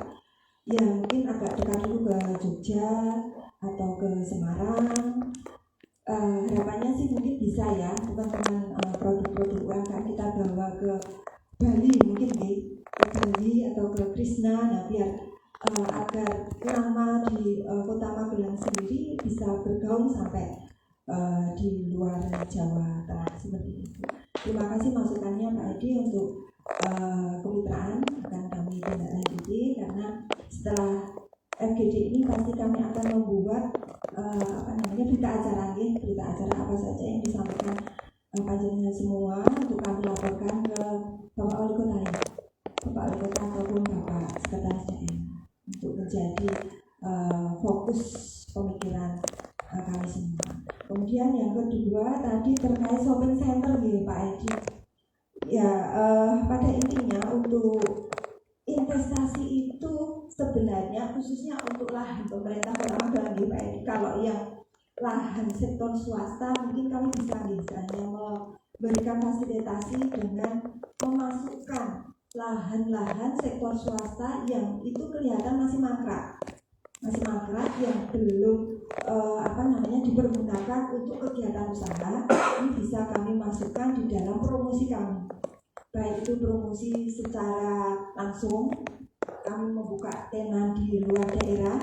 ya mungkin agak dekat dulu ke Jogja atau ke Semarang. Harapannya sih mungkin bisa ya, teman-teman produk-produk UMKM kita bawa ke Bali mungkin nih, ke Bali atau ke Krishna, nah biar agar nama di Kota Magelang sendiri bisa bergaung sampai di luar Jawa Tengah seperti itu. Terima kasih masukannya Pak Edi untuk kemitraan akan kami tindak lanjuti, karena setelah FGD ini pasti kami akan membuat berita acara apa saja yang disampaikan panjenengan semua untuk kami laporkan ke Bapak Wali Kota ya, Bapak Wali Kota ataupun Bapak Sekretaris Daerah untuk menjadi fokus pemikiran kami semua. Kemudian yang kedua tadi terkait shopping center nih Pak Edi. Ya pada intinya untuk investasi itu sebenarnya khususnya untuk lahan pemerintah Kota Magelang nih Pak Edi. Kalau yang lahan sektor swasta mungkin kami bisa misalnya memberikan fasilitasi dengan memasukkan lahan-lahan sektor swasta yang itu kelihatan masih mangkrak yang belum dipergunakan untuk kegiatan usaha. Ini bisa kami masukkan di dalam promosi kami, baik itu promosi secara langsung kami membuka tenan di luar daerah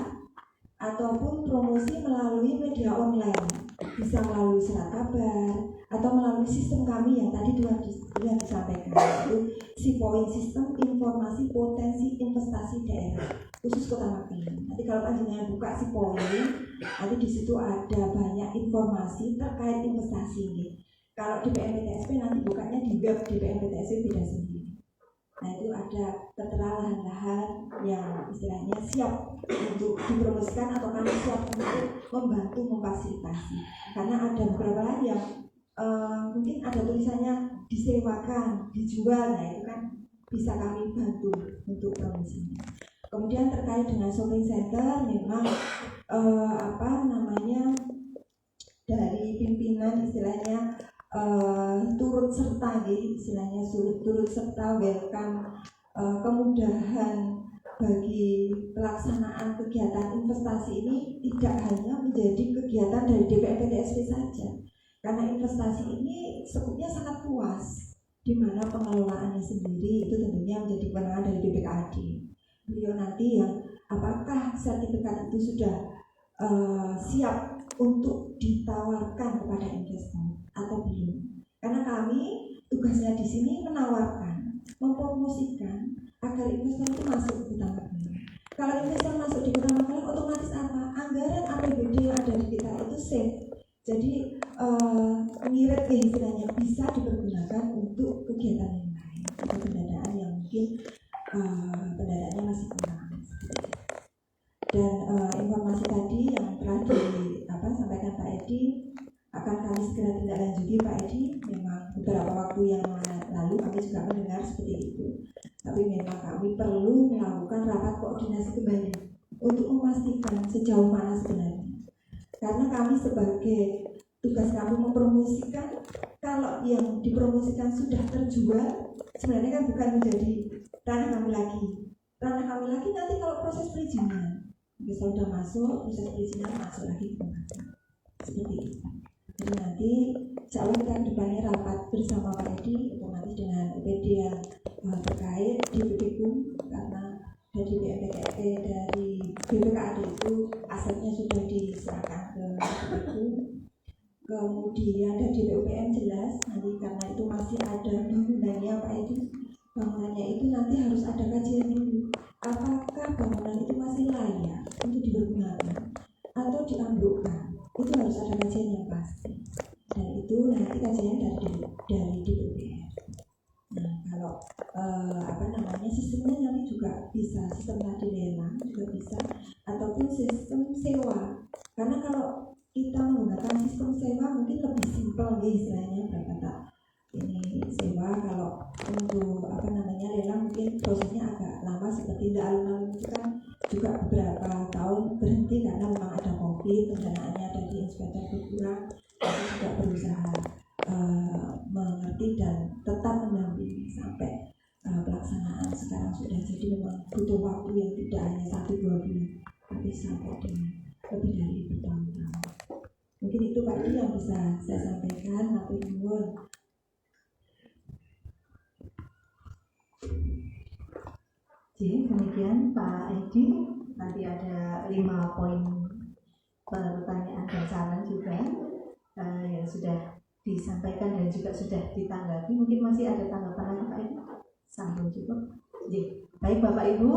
ataupun promosi melalui media online, bisa melalui surat kabar atau melalui sistem kami yang tadi sudah disampaikan, yaitu SIPOIN, Sistem Informasi Potensi Investasi Daerah khusus Kota Magelang. Nanti kalau panjenengan buka SIPOIN, nanti di situ ada banyak informasi terkait investasi ini. Kalau di BNPTSP nanti bukanya di web di BNPTSP beda sendiri. Nah itu ada tertera lahan-lahan yang istilahnya siap untuk dipromosikan atau kami siap untuk membantu memfasilitasi. Karena ada beberapa lahan yang mungkin ada tulisannya disewakan, dijual, nah itu kan bisa kami bantu untuk promosinya. Kemudian terkait dengan shopping center, memang dari pimpinan istilahnya turut serta welcome kemudahan bagi pelaksanaan kegiatan investasi ini tidak hanya menjadi kegiatan dari DPMPTSP saja, karena investasi ini sebetulnya sangat luas, di mana pengelolaannya sendiri itu tentunya menjadi kewenangan dari BPKAD. Beliau nanti yang apakah sertifikat itu sudah siap untuk ditawarkan kepada investor atau belum? Karena kami tugasnya di sini menawarkan, mempromosikan agar investor itu masuk ke Kota Magelang. Kalau investor masuk di Kota Magelang, otomatis apa? Anggaran APBD yang ada di kita itu safe. Jadi ngirit istilahnya bisa dipergunakan untuk kegiatan yang lain, atau pendanaan yang mungkin pendanaannya masih kurang. Dan informasi tadi yang telah disampaikan Pak Edi akan kami segera tindak lanjuti Pak Edi. Memang beberapa waktu yang lalu kami juga mendengar seperti itu, tapi memang kami perlu melakukan rapat koordinasi kembali untuk memastikan sejauh mana sebenarnya, karena kami sebagai tugas kami mempromosikan. Kalau yang dipromosikan sudah terjual, sebenarnya kan bukan menjadi ranah kami lagi nanti kalau proses perizinan bisa sudah masuk, proses perizinan masuk lagi ke seperti itu. Jadi nanti insya Allah kita kedepannya rapat bersama Pak Edi, otomatis dengan UPD yang terkait di BPKU, karena dari BNPTSP dari BPKAD itu asetnya sudah diserahkan ke BPKU. Kemudian dari BPUPM jelas nanti, karena itu masih ada bangunannya Pak Edi, bangunannya itu nanti harus ada kajian dulu, apakah bangunan itu masih layak untuk dipergunakan atau diambrukkan. Itu harus ada kajian yang pasti, dan itu nanti kajian dari DPR. Nah kalau sistemnya nanti juga bisa sistem tadi lelang juga bisa, ataupun sistem sewa. Karena kalau kita menggunakan sistem sewa mungkin lebih simpel nih istilahnya berapa tak ini sewa. Kalau untuk lelang mungkin prosesnya agak lama, seperti di alun-alun itu kan juga beberapa tahun berhenti karena memang ada COVID, pendanaannya dari inspektor berkurang. Kita juga berusaha mengerti dan tetap mendampingi sampai pelaksanaan sekarang sudah jadi memang butuh waktu yang tidak hanya 1-2 bulan tapi sampai dengan lebih dari bertahun-tahun. Mungkin itu Pak Edi yang bisa saya sampaikan. Matur nuwun. Oke, demikian Pak Edi. Nanti ada 5 poin pertanyaan dan saran juga yang sudah disampaikan dan juga sudah ditanggapi. Mungkin masih ada tanggapan lagi Pak Edi? Sambung cukup. Jadi, baik Bapak Ibu,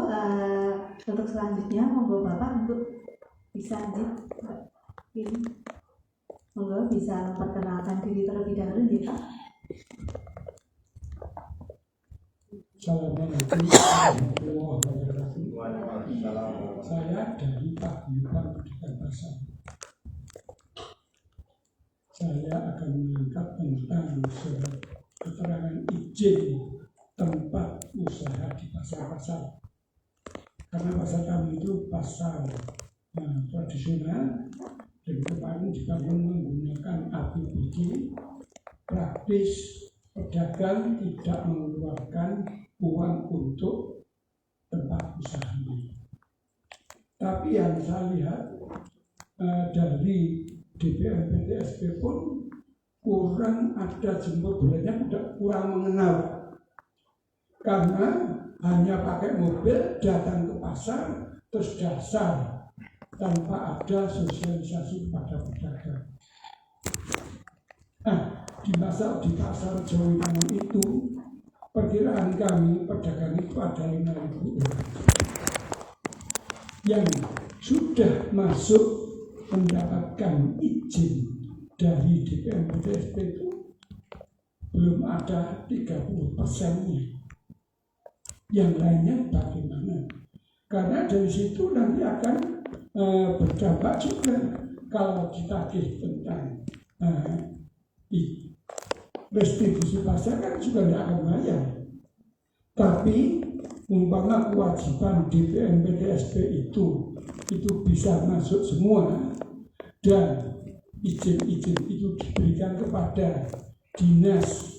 untuk selanjutnya monggo Bapak untuk bisa ini, monggo bisa memperkenalkan diri terlebih dahulu ya Pak. Assalamualaikum warahmatullahi wabarakatuh. Saya dari Paguyuban Pendidikan Pasar. Saya akan mengangkat tentang keterangan izin tempat usaha di pasar-pasar. Karena pasar kami itu pasar tradisional, dan kemarin dibangun menggunakan APBD, praktis pedagang tidak mengeluarkan uang untuk tempat usahanya. Tapi yang saya lihat dari DPM PTSP pun kurang ada jemput bolanya, kurang mengenal, karena hanya pakai mobil datang ke pasar terus dasar tanpa ada sosialisasi kepada pedagang. Nah, di pasar Jawimangun itu perkiraan kami pedagang itu ada 5.000 orang yang sudah masuk mendapatkan izin dari DPM PTSP itu belum ada 30%-nya. Yang lainnya bagaimana? Karena dari situ nanti akan berdampak juga kalau ditagih tentang restitusi pasar kan juga tidak akan bayar. Tapi umpama kewajiban DPM PTSP itu bisa masuk semua dan izin-izin itu diberikan kepada dinas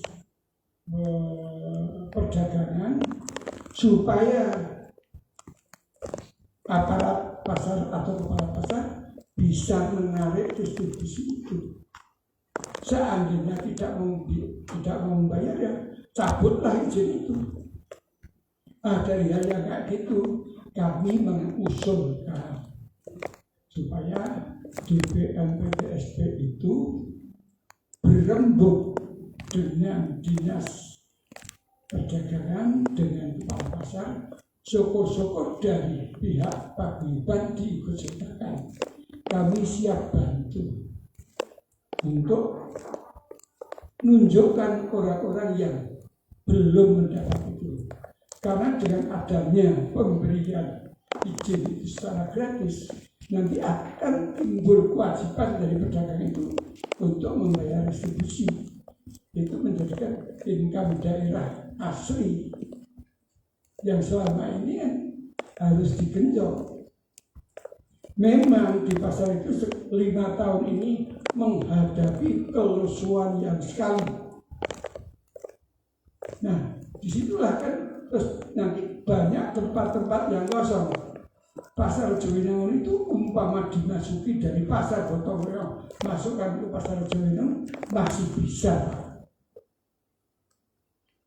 perdagangan supaya aparat pasar atau kepala pasar bisa menarik distribusi itu. Seandainya tidak mau membayar, ya cabutlah izin itu. Dari hal yang kayak gitu kami mengusulkan supaya DPM PTSP itu berembuk dengan dinas perdagangan, dengan kepala pasar, syukur-syukur dari pihak paguyuban diikutsertakan. Kami siap bantu untuk menunjukkan orang-orang yang belum mendapat itu. Karena dengan adanya pemberian izin itu secara gratis, nanti akan timbul kewajiban dari pedagang itu untuk membayar restitusi. Itu menjadikan income daerah asli yang selama ini harus digenjot. Memang di pasar itu 5 tahun ini menghadapi kelusuan yang sekali. Nah, disitulah kan terus nanti banyak tempat-tempat yang kosong. Pasar Jawimangun itu umpama dimasuki dari pasar Gotong Royong masukkan ke pasar Jawimangun masih bisa.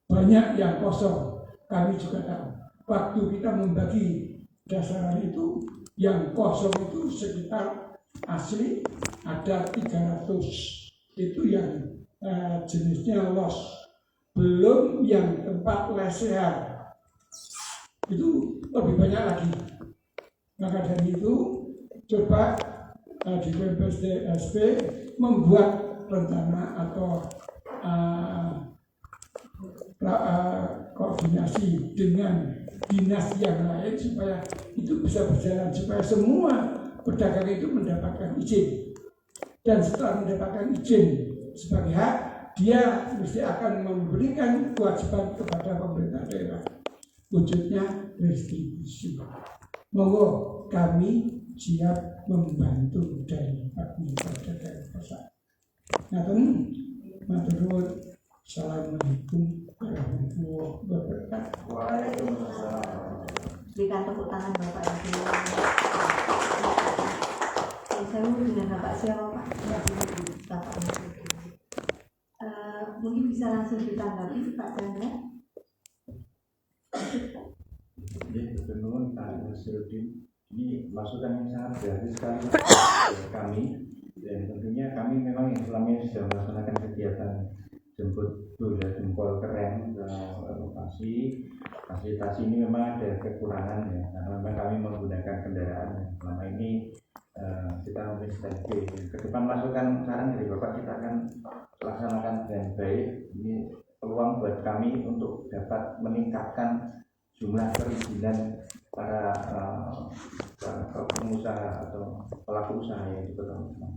Banyak yang kosong. Kami juga tahu. Waktu kita membagi dasaran itu, yang kosong itu sekitar asli ada 300. Itu yang jenisnya los. Belum yang tempat lesehan. Itu lebih banyak lagi. Maka dari itu coba di PTSP membuat rencana atau koordinasi dengan dinas yang lain supaya itu bisa berjalan, supaya semua pedagang itu mendapatkan izin. dan setelah mendapatkan izin sebagai hak, dia mesti akan memberikan kewajiban kepada pemerintah daerah. Wujudnya restitusi. Monggo kami siap membantu dari Pak Menteri Perdagangan Pasar. Ngaten, matur nuwun. Assalamualaikum warahmatullahi wabarakatuh. Waalaikumsalam. Berikan tepuk tangan Bapak Ibu. Saya dengan Bapak siapa Pak? Bapak Ibu. Mungkin bisa langsung ditanggapi Pak Chandra. Jadi teman-teman Pak Nasruddin, ini masukan yang sangat berarti sekali dari kami, dan tentunya kami memang yang selama ini sudah melaksanakan kegiatan jemput bola jempol keren ke lokasi. Fasilitasi ini memang ada kekurangan ya, karena memang kami menggunakan kendaraan yang selama ini kita memberi standby. Ke depan masukan saran dari Bapak kita akan laksanakan dengan baik. Ini peluang buat kami untuk dapat meningkatkan jumlah perizinan para pengusaha atau pelaku usaha yang di Kota Malang.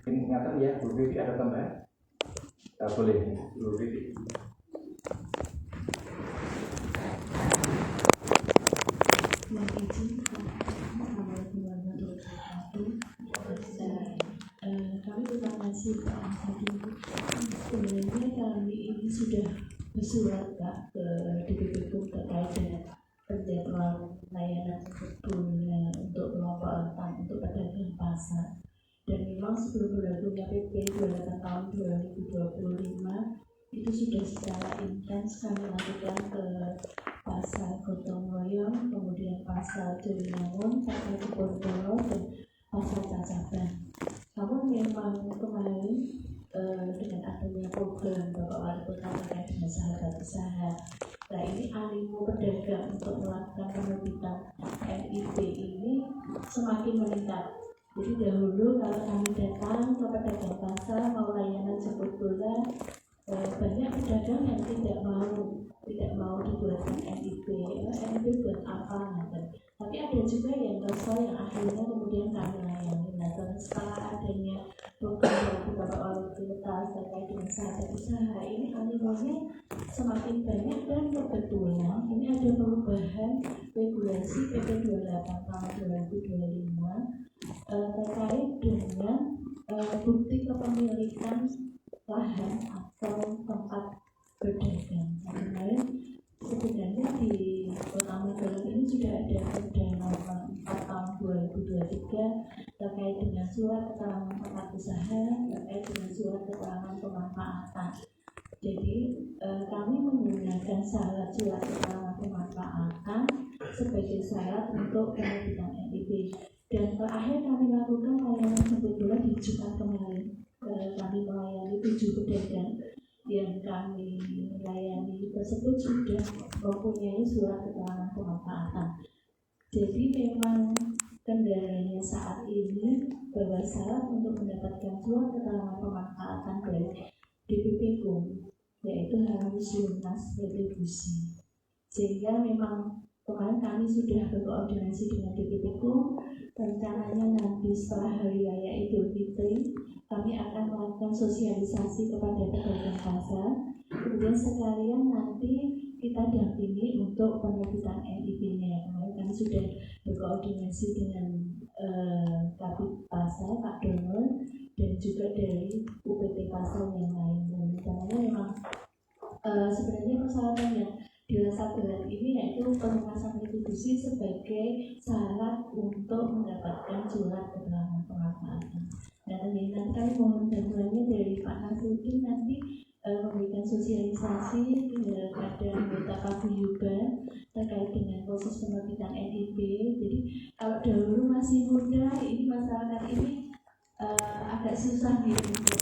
Mungkin ingatan ya, Bu Vivi ada tambahan? Boleh, Bu Vivi. Kami terima kasih Pak Ansari. Sebenarnya kami ini sudah bersurat Pak ke DPP terkait dengan penjadwalan layanan sebetulnya untuk kelompok rentan untuk pedagang pasar. Dan memang sebelum berlakunya PP 28 tahun 2025 itu sudah secara intens kami lakukan ke pasar Gotong Royong, kemudian pasar Jarinangun, pasar Kebonpolo, dan pasar Cacaban. Namun memang kemarin dengan adanya program Bapak Wali Kota terkait dengan sahabat usaha, nah ini animo pedagang untuk melakukan penerbitan NIP ini semakin meningkat. Jadi dahulu kalau kami datang ke pedagang pasar mau layanan jemput bola, banyak pedagang yang tidak mau dibuatkan NIP. NIP buat apa? Tapi ada juga yang kesal yang akhirnya kemudian kami layani. Nah, setelah adanya program dari Bapak Wali Kota terkait dengan sahabat usaha, ini animonya semakin banyak dan kebetulan ini ada perubahan regulasi PP 28 tahun 2025 terkait dengan bukti kepemilikan lahan atau tempat berdagang. Kemarin sebenarnya di Kota Magelang ini sudah ada Perda Nomor 4 tahun 2023 terkait dengan surat keterangan tempat usaha, terkait dengan surat keterangan pemanfaatan. Jadi kami menggunakan syarat surat keterangan pemanfaatan sebagai syarat untuk penerbitan NIP. Dan terakhir kami lakukan layanan jemput bola di Jumat kemarin. Kami melayani 7 pedagang yang kami layani tersebut sudah mempunyai surat keterangan pemanfaatan. Jadi memang kendalanya saat ini bahwa syarat untuk mendapatkan surat keterangan pemanfaatan dari DPP-KUM yaitu harus lunas retribusi. Sehingga memang kemarin kami sudah berkoordinasi dengan DPP-KUM. Rencananya nanti setelah Hari Raya Idul Fitri kami akan melakukan sosialisasi kepada pedagang pasar. Kemudian sekalian nanti kita dampingi untuk penerbitan NIP-nya. Kemarin kami sudah berkoordinasi dengan Kabid Pasar Pak Donor dan juga dari UPT Pasar yang lain. Dan rencananya memang sebenarnya persyaratan yang dirasa berat ini yaitu pelunasan retribusi sebagai syarat untuk mendapatkan surat keterangan pemanfaatan. Dan nanti kami mohon bantuannya dari Pak Nasruddin nanti memberikan sosialisasi kepada anggota Paguyuban terkait dengan proses penerbitan NIP. Jadi kalau dahulu masih muda, ini masyarakat ini agak susah nih untuk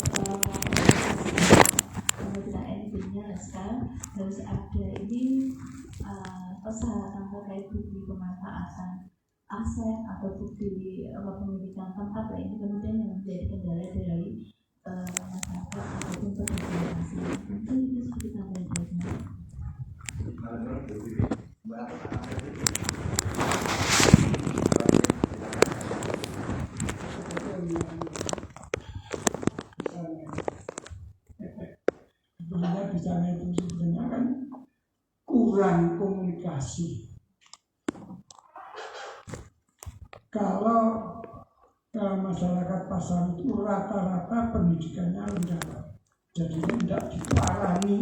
penerbitan NIP-nya. Sekarang harus ada ini persyaratan terkait bukti pemanfaatan aset atau bukti kepemilikan tempat. Ini kemudian yang menjadi kendala dari masyarakat ataupun pedagang asing. Mungkin itu seperti tambahan dari kalau masyarakat pasar itu rata-rata pendidikannya rendah, jadi tidak diparani,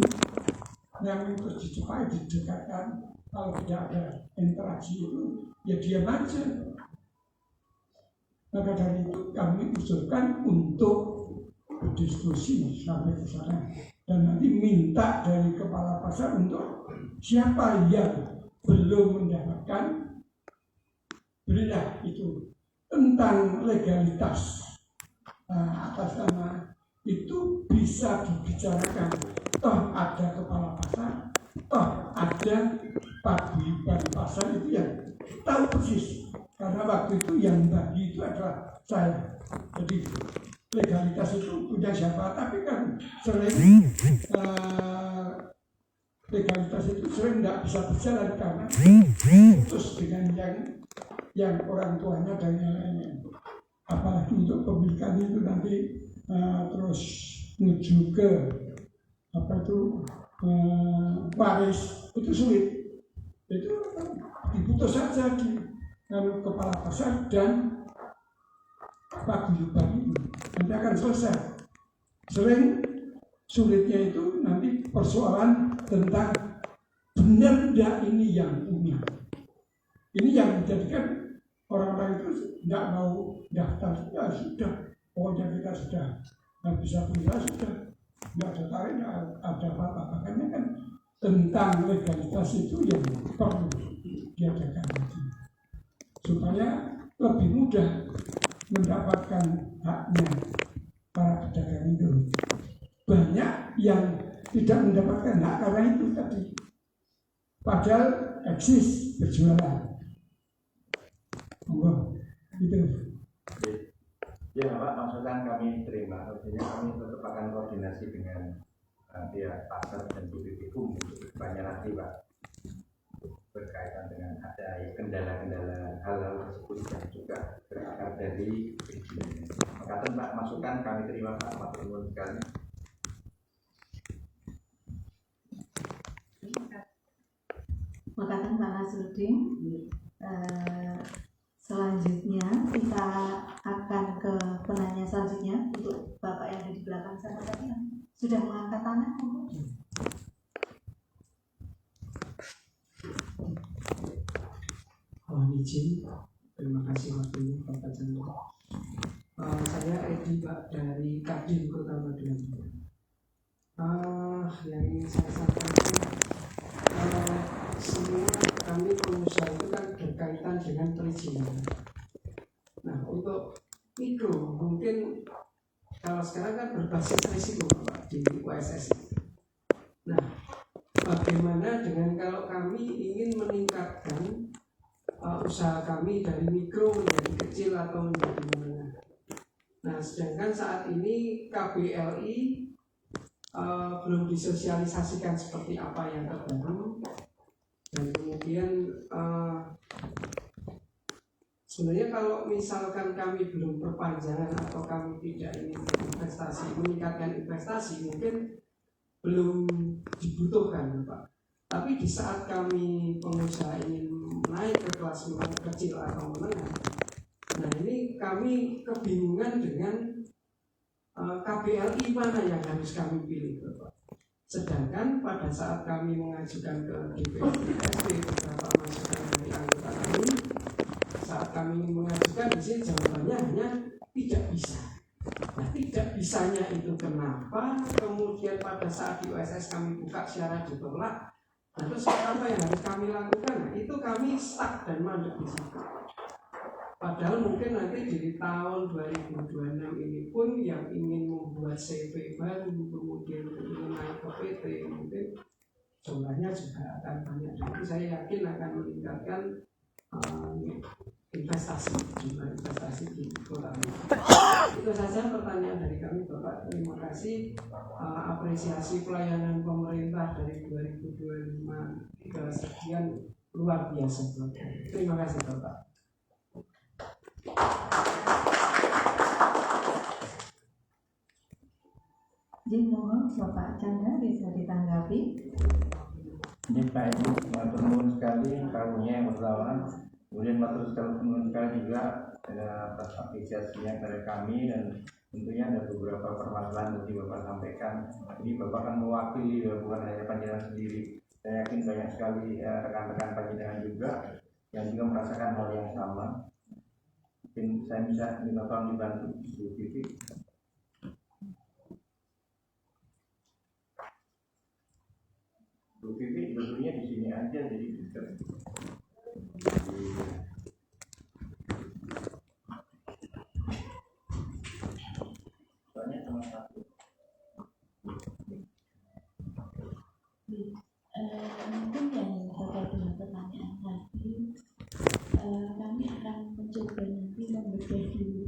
yang terus dicepai didekatkan. Kalau tidak ada interaksi itu ya diam aja. Maka dari itu kami usulkan untuk berdiskusi sampai ke sana, dan nanti minta dari kepala pasar untuk siapa yang belum mendapatkan, berilah itu tentang legalitas atas nama itu bisa dibicarakan. Toh ada kepala pasar, toh ada paguyuban pasar itu yang tahu persis, karena waktu itu yang bagi itu adalah saya. Jadi legalitas itu punya siapa, tapi kan sering legalitas itu sering tidak bisa berjalan karena putus dengan yang orang tuanya dan yang lainnya. Apalagi untuk pemilikan itu nanti terus menuju ke waris, itu sulit. Itu diputus saja di kepala pasar dan paguyuban itu nanti akan selesai. Sering sulitnya itu nanti persoalan tentang benar tidak ini yang punya. Ini yang menjadikan orang-orang itu tidak mau daftar. Ya sudah, pokoknya kita sudah bisa punya, sudah tidak ada tarik, ada apa-apa. Makanya kan tentang legalitas itu yang perlu diadakan lagi, supaya lebih mudah mendapatkan haknya para pedagang itu. Banyak yang tidak mendapatkan hak karena itu tadi, padahal eksis berjualan. Gitu. Ya Pak, masukan kami terima. Artinya kami tetap akan koordinasi dengan pihak pasar dan BPPU untuk banyak nanti Pak, berkaitan dengan ada kendala-kendala hal-hal tersebut yang juga berakar dari perizinan. Maka Pak, masukan kami terima Pak, matur nuwun sekali. Makasih Pak Nasruddin. Selanjutnya kita akan ke penanya selanjutnya untuk Bapak yang ada di belakang sana tadi yang sudah mengangkat tangan. Izin, terima kasih waktunya Bapak Chandra. Saya Edi Pak dari Kadin Kota Magelang. Yang ingin saya sampaikan, semua kami pengusaha itu kan berkaitan dengan perizinan. Nah, untuk mikro mungkin kalau sekarang kan berbasis risiko Pak di USS. Nah, bagaimana dengan kalau kami ingin meningkatkan usaha kami dari mikro menjadi kecil atau menjadi menengah. Nah, sedangkan saat ini KBLI belum disosialisasikan seperti apa yang terbaru, dan kemudian sebenarnya kalau misalkan kami belum perpanjangan atau kami tidak ingin investasi, meningkatkan investasi mungkin belum dibutuhkan Pak. Tapi di saat kami pengusaha ingin naik ke kelas menengah kecil atau menengah, nah ini kami kebingungan dengan KBLI mana yang harus kami pilih Bapak. Sedangkan pada saat kami mengajukan ke DPRD beberapa masukan dari anggota kami, saat kami mengajukan di sini jawabannya hanya tidak bisa. Nah, tidak bisanya itu kenapa? Kemudian pada saat di USS kami buka syarat ditolak. Nah, terus apa yang harus kami lakukan? Nah, itu kami stuck dan mandek di situ. Padahal mungkin nanti di tahun 2026 ini pun yang ingin membuat CV baru, kemudian ingin naik ke PT, mungkin jumlahnya juga akan banyak. Jadi saya yakin akan meningkatkan investasi, jumlah investasi di kota ini. Itu saja pertanyaan dari kami Bapak. Terima kasih. Apresiasi pelayanan pemerintah dari 2025 ke sekian luar biasa Bapak. Terima kasih Bapak. Jadi mohon Bapak Chandra bisa ditanggapi. Ini Pak Ibu, matur nuwun sekali karunia yang pertama Kemudian matur sekali juga atas apresiasinya kepada kami, dan tentunya ada beberapa permasalahan yang Bapak sampaikan. Ini Bapak kan mewakili, bukan hanya panjenengan sendiri. Saya yakin banyak sekali rekan-rekan panjenengan juga yang juga merasakan hal yang sama. Mungkin saya bisa minta tolong dibantu Bu Vivi. Bu Vivi duduknya di sini aja, jadi bisa. Soalnya sama satu. Mungkin yang terkait dengan pertanyaan tadi, kami akan mencoba nanti membedah dulu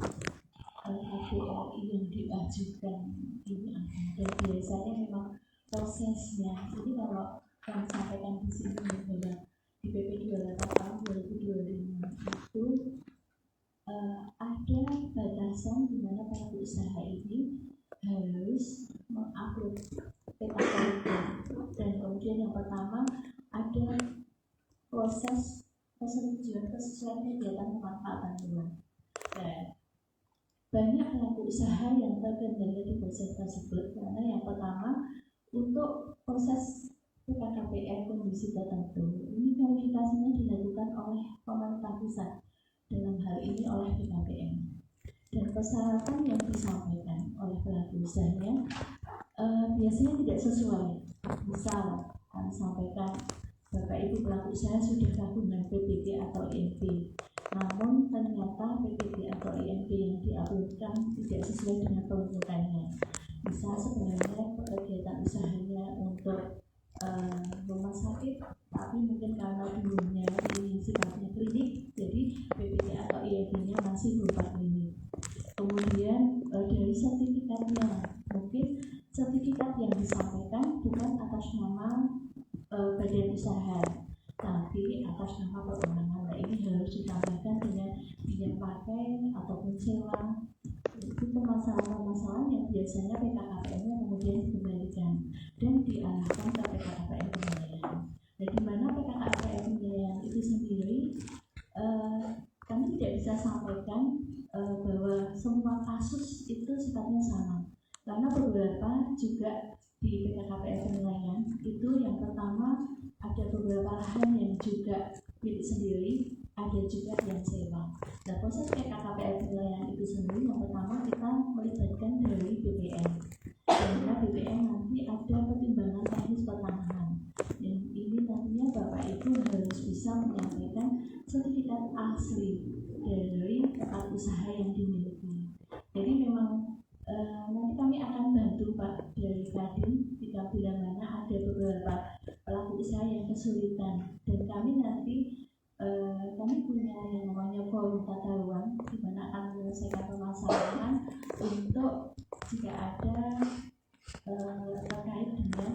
KPRI yang diajukan ini apa. Dan biasanya memang prosesnya, jadi kalau kami sampaikan di sini bahwa di PP 28 tahun 2025 itu ada batasan di mana pelaku usaha ini harus mengupload PKKMP, dan kemudian yang pertama ada proses persetujuan kesesuaian kegiatan pemanfaatan luar. Nah, banyak pelaku usaha yang terkendala di proses tersebut karena yang pertama untuk proses PKKPR kondisi tertentu ini verifikasinya dilakukan oleh pemerintah pusat, dalam hal ini oleh BKPM, dan persyaratan yang disampaikan oleh pelaku usahanya biasanya tidak sesuai. Misal kami sampaikan Bapak Ibu pelaku usaha sudah gabungan PPT atau IMP, namun ternyata PPT atau IMP yang diuploadkan tidak sesuai dengan peruntukannya. Misal sebenarnya kegiatan usahanya untuk rumah sakit, tapi mungkin karena dulunya ini sifatnya klinik, jadi PPT atau IMP-nya masih berupa klinik. Kemudian dari sertifikatnya, mungkin sertifikat yang disampaikan bukan atas nama badan usaha, tapi atas nama perorangan. Nah, ini harus ditambahkan dengan pinjam pakai ataupun sewa. Itu permasalahan-permasalahan yang biasanya PKKPM-nya kemudian dikembalikan dan diarahkan ke PKKPM pembiayaan. Dan di mana PKKPM pembiayaan itu sendiri kami tidak bisa sampaikan bahwa semua kasus itu sifatnya sama, karena beberapa juga di PKKPM penilaian itu yang pertama ada beberapa lahan yang juga milik sendiri, ada juga yang sewa. Nah, proses PKKPM penilaian itu sendiri yang pertama kita melibatkan dari BPN, karena BPN nanti ada pertimbangan teknis pertanahan. Dan ini nantinya Bapak Ibu harus bisa menyampaikan sertifikat asli dari tempat usaha yang dimiliki. Jadi memang nanti kami akan bantu Pak dari Kadin jika bila mana ada beberapa pelaku usaha yang kesulitan, dan kami nanti kami punya yang namanya forum tata ruang di mana akan menyelesaikan permasalahan untuk jika ada terkait dengan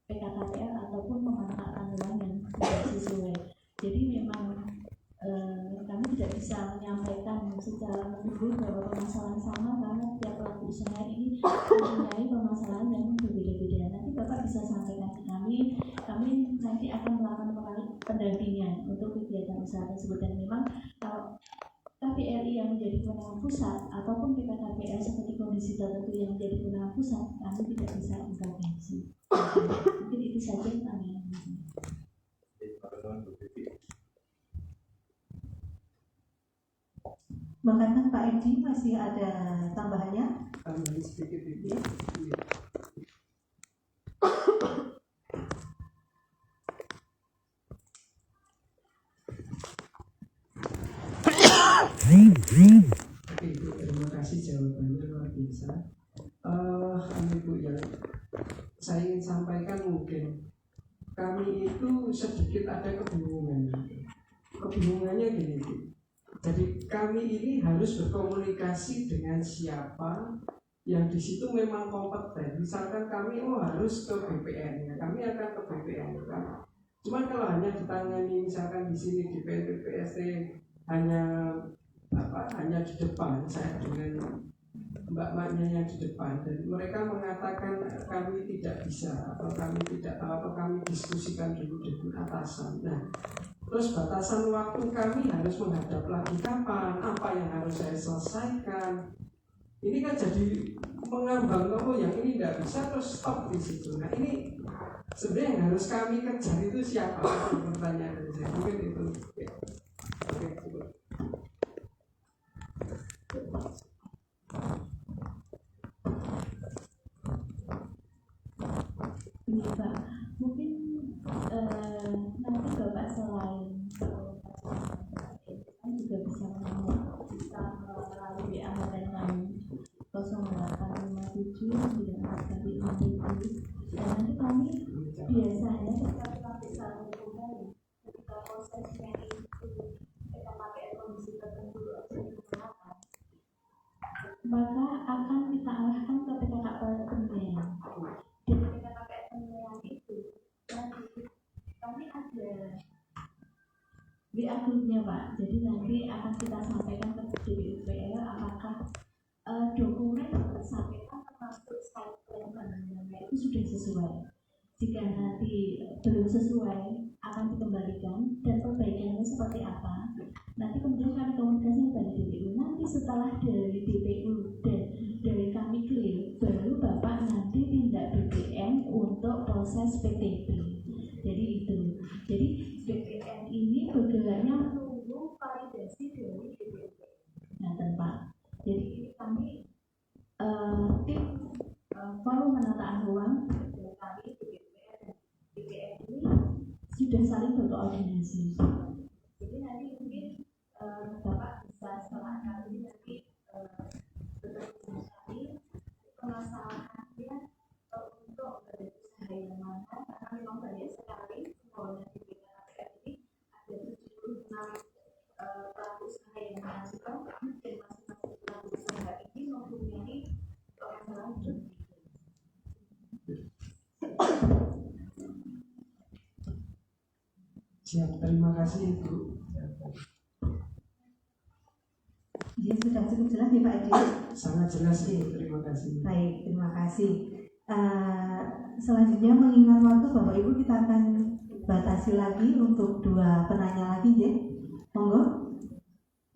PKKPR ataupun pemanfaatan ruang yang tidak sesuai. Jadi memang kami tidak bisa menyampaikan secara menyeluruh bahwa permasalahan sama, karena tiap pelaku usaha ini mempunyai permasalahan yang berbeda-beda. Nanti Bapak bisa sampaikan ke kami nanti akan melakukan pendampingan untuk kegiatan usaha tersebut. Dan memang kalau KPRI yang menjadi kewenangan pusat ataupun PKKPR seperti kondisi tertentu yang menjadi kewenangan pusat, kami tidak bisa intervensi. Mungkin itu saja pertanyaan. Bahkan Pak Edi masih ada tambahannya? Tambahan sedikit itu. Oke Ibu, terima kasih jawabannya luar biasa. Ibu, yang saya ingin sampaikan mungkin kami itu sedikit ada kebingungan. Kebingungannya gini Bu. Jadi kami ini harus berkomunikasi dengan siapa yang di situ memang kompeten. Misalkan kami harus ke BPN, ya kami akan ke BPN kan. Cuman kalau hanya ditangani misalkan di sini di PPST hanya di depan, saya dengan mbak-mbaknya yang di depan, dan mereka mengatakan kami tidak bisa, atau kami tidak tahu, atau kami diskusikan dulu dengan atasan. Nah, Terus batasan waktu kami harus menghadap lagi kapan, apa yang harus saya selesaikan. Ini kan jadi mengambang, oh yang ini tidak bisa terus stop di situ. Nah ini sebenarnya yang harus kami kejar itu siapa? Pertanyaan dari saya mungkin itu. Ya. Oke, coba. Iya Pak, mungkin nanti Bapak selain kan juga bisa melalui WA dan lain 0857 dan nanti kami biasanya ketika kita bisa menghubungi ketika prosesnya itu kita pakai kondisi tertentu maka akan kita arahkan ke PKK penilaian. Dan ketika pakai penilaian itu nanti kami ada WA grupnya Pak. Jadi nanti akan kita sampaikan ke DPUPR apakah dokumen yang disampaikan termasuk site plan penanganannya itu sudah sesuai. Jika nanti belum sesuai akan dikembalikan dan perbaikannya seperti apa. Nanti kemudian kami komunikasi dengan DPU. Nanti setelah dari DPU dan dari kami clear, baru Bapak nanti tindak BPN untuk proses PTP. Jadi itu. Jadi BPN ini bergeraknya menunggu validasi dari DPU. Nah, Pak. Jadi kami tim forum penataan ruang dari kami BPN dan BPN ini sudah saling berkoordinasi. Jadi nanti mungkin Bapak bisa setelah kali nanti bertemu sekali permasalahannya untuk berusaha yang mana karena memang banyak sekali bahwa di BPN ini ada 76 pelaku usaha yang mengajukan dan masing-masing pelaku usaha ini mempunyai permasalahan berbeda. Siap, terima kasih Ibu. Jadi sudah cukup jelas ya Pak Edi? Sangat jelas Ibu, terima kasih. Baik, terima kasih. Selanjutnya mengingat waktu Bapak Ibu kita akan batasi lagi untuk 2 penanya lagi ya. Monggo,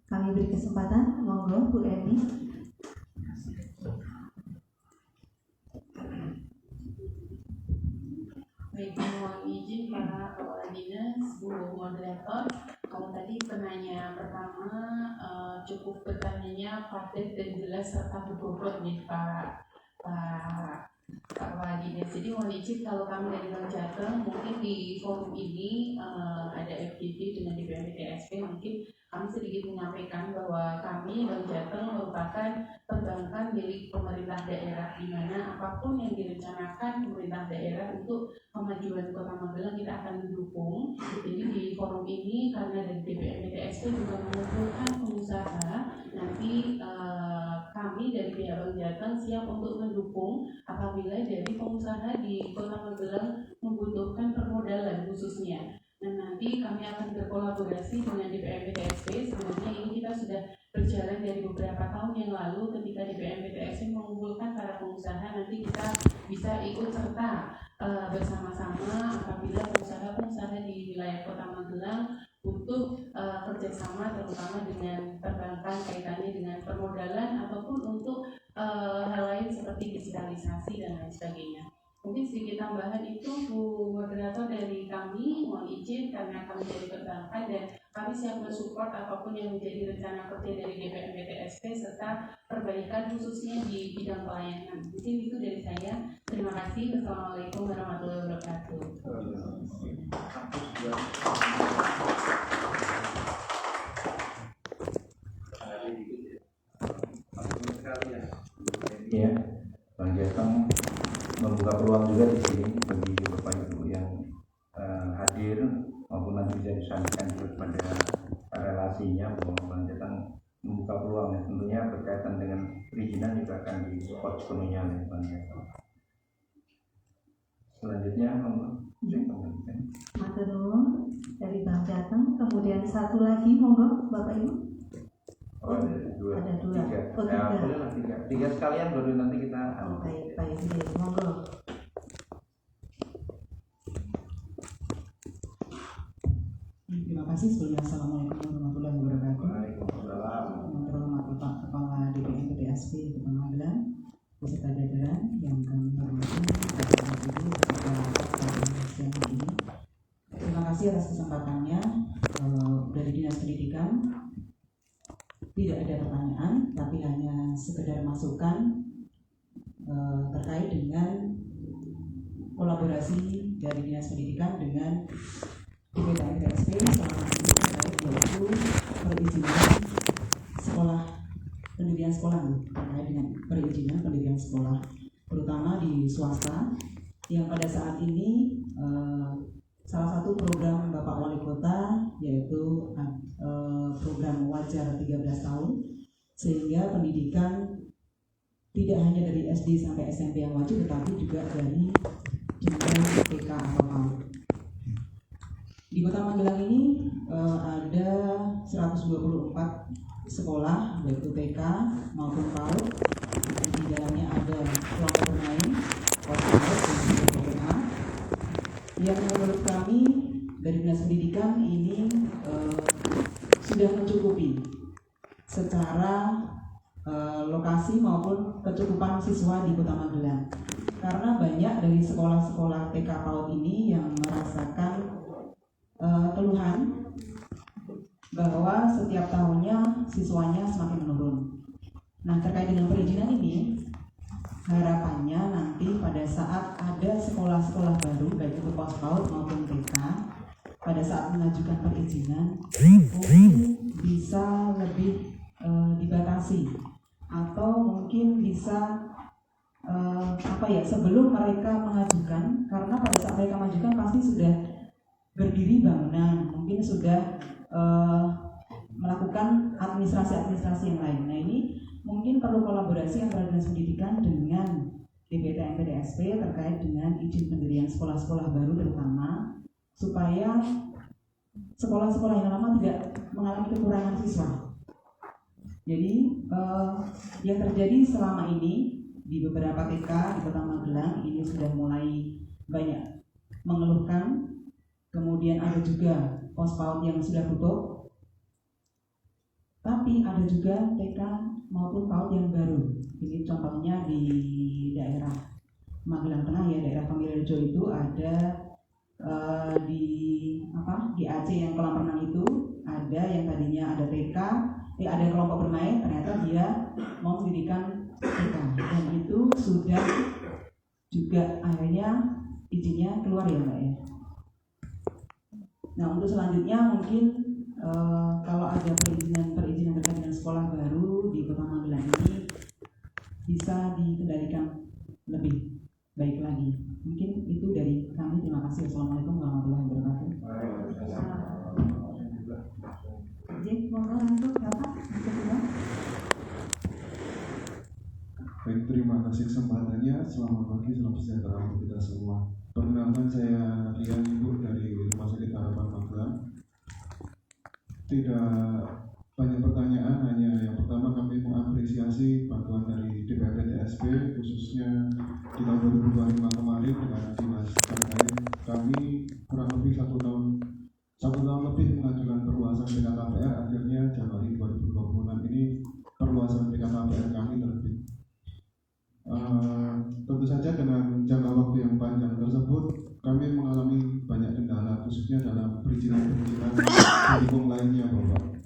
kami beri kesempatan. Monggo Bu Eni. Baik, mohon izin para kepala dinas, Bu moderator. Kalau tadi penanya pertama cukup pertanyaannya padat dan jelas serta berbobot nih Pak Kepala Dinas. Jadi mohon izin kalau kami dari Bank Jateng mungkin di forum ini ada FGD dengan DPMPTSP mungkin kami sedikit menyampaikan bahwa kami Bank Jateng merupakan perbankan milik pemerintah daerah di mana apapun yang direncanakan pemerintah daerah untuk kemajuan Kota Magelang kita akan mendukung. Jadi di forum ini karena dari DPMPTSP juga mengumpulkan pengusaha, nanti kami dari pihak Bank Jateng siap untuk mendukung apabila dari pengusaha di Kota Magelang membutuhkan permodalan khususnya. Dan nanti kami akan berkolaborasi dengan DPMPTSP. Sebenarnya ini kita sudah berjalan dari beberapa tahun yang lalu ketika DPMPTSP mengumpulkan para pengusaha, nanti kita bisa ikut serta bersama-sama apabila pengusaha-pengusaha di wilayah Kota Magelang butuh kerjasama terutama dengan perbankan kaitannya dengan permodalan ataupun untuk hal lain seperti digitalisasi dan lain sebagainya. Mungkin sedikit tambahan itu Bu Moderator dari kami, mohon izin karena kami dari perbankan dan kami siap mensupport apapun yang menjadi rencana kerja dari DPMPTSP serta perbaikan khususnya di bidang pelayanan. Mungkin itu dari saya. Terima kasih. Wassalamualaikum warahmatullahi wabarakatuh. Ya, Bang Jateng membuka peluang juga di sini bagi Bapak Ibu yang hadir maupun nanti bisa disampaikan juga kepada relasinya bahwa Bang Jateng membuka peluang ya, tentunya berkaitan dengan perizinan juga akan disupport sepenuhnya oleh Bang Jateng. Selanjutnya Matur nuwun dari Bang Jateng. Kemudian satu lagi monggo Bapak Ibu. Oh, ada dua. Tiga. Oh, tiga. Boleh lah tiga sekalian baru nanti kita. Oh, baik. Monggo. Terima kasih sebelumnya. Assalamualaikum warahmatullahi wabarakatuh. Waalaikumsalam. Yang terhormat Bapak Kepala DPM PTSP Kota Magelang beserta jajaran yang kami hormati Bapak Ibu kepada siang hari ini. Terima kasih atas kesempatannya. Dari Dinas Pendidikan tidak ada pertanyaan, tapi hanya sekedar masukan terkait dengan kolaborasi dari Dinas Pendidikan dengan DPM PTSP selama ini terkait yaitu perizinan sekolah pendidikan sekolah terkait dengan perizinan pendidikan sekolah terutama di swasta yang pada saat ini salah satu program Bapak Wali Kota yaitu program wajar 13 tahun sehingga pendidikan tidak hanya dari SD sampai SMP yang wajib tetapi juga dari jenjang TK atau PAUD. Di Kota Magelang ini ada 124 sekolah yaitu TK maupun PAUD. Di dalamnya ada kelompok bermain, PAUD dan SMA. Yang menurut kami dari Dinas Pendidikan ini sudah mencukupi secara lokasi maupun kecukupan siswa di Kota Magelang. Karena banyak dari sekolah-sekolah TK PAUD ini yang merasakan keluhan bahwa setiap tahunnya siswanya semakin menurun. Nah, terkait dengan perizinan ini, harapannya nanti pada saat ada sekolah-sekolah baru baik itu PAUD maupun TK, pada saat mengajukan perizinan mungkin bisa lebih dibatasi atau mungkin bisa sebelum mereka mengajukan, karena pada saat mereka mengajukan pasti sudah berdiri bangunan, mungkin sudah melakukan administrasi yang lain. Nah, ini mungkin perlu kolaborasi antara Dinas Pendidikan dengan DPTM PTSP terkait dengan izin pendirian sekolah-sekolah baru terutama supaya sekolah-sekolah yang lama tidak mengalami kekurangan siswa. Jadi yang terjadi selama ini di beberapa TK di Kota Magelang ini sudah mulai banyak mengeluhkan. Kemudian ada juga pos PAUD yang sudah tutup, tapi ada juga TK maupun PAUD yang baru. Ini contohnya di daerah Magelang Tengah ya, daerah Pemirejo itu ada di Aceh yang kolam renang itu ada yang tadinya ada TK, ada kelompok bermain, ternyata dia mau mendirikan TK dan itu sudah juga akhirnya izinnya keluar ya Mbak ya. Nah, untuk selanjutnya mungkin kalau ada perizinan terkait dengan sekolah baru di Kota Magelang ini bisa dikendalikan lebih baik lagi. Mungkin itu dari kami. Terima kasih. Assalamualaikum warahmatullahi wabarakatuh. Jadi, mohon langsung Bapak. Baik, terima kasih kesempatannya. Selamat pagi, salam sejahtera untuk kita semua. Perkenalkan, saya Rian Ibu dari Rumah Sakit Harapan Magelang. Tidak banyak pertanyaan, hanya yang pertama kami mengapresiasi bantuan dari DPM PTSP khususnya di tahun 2025 kemarin dengan dinas terkait. Kami kurang lebih satu tahun lebih mengajukan perluasan PKKPR. Akhirnya Januari 2026 ini perluasan PKKPR kami terbit. Tentu saja dengan jangka waktu yang panjang tersebut kami mengalami banyak kendala khususnya dalam perizinan pendukung lainnya Bapak.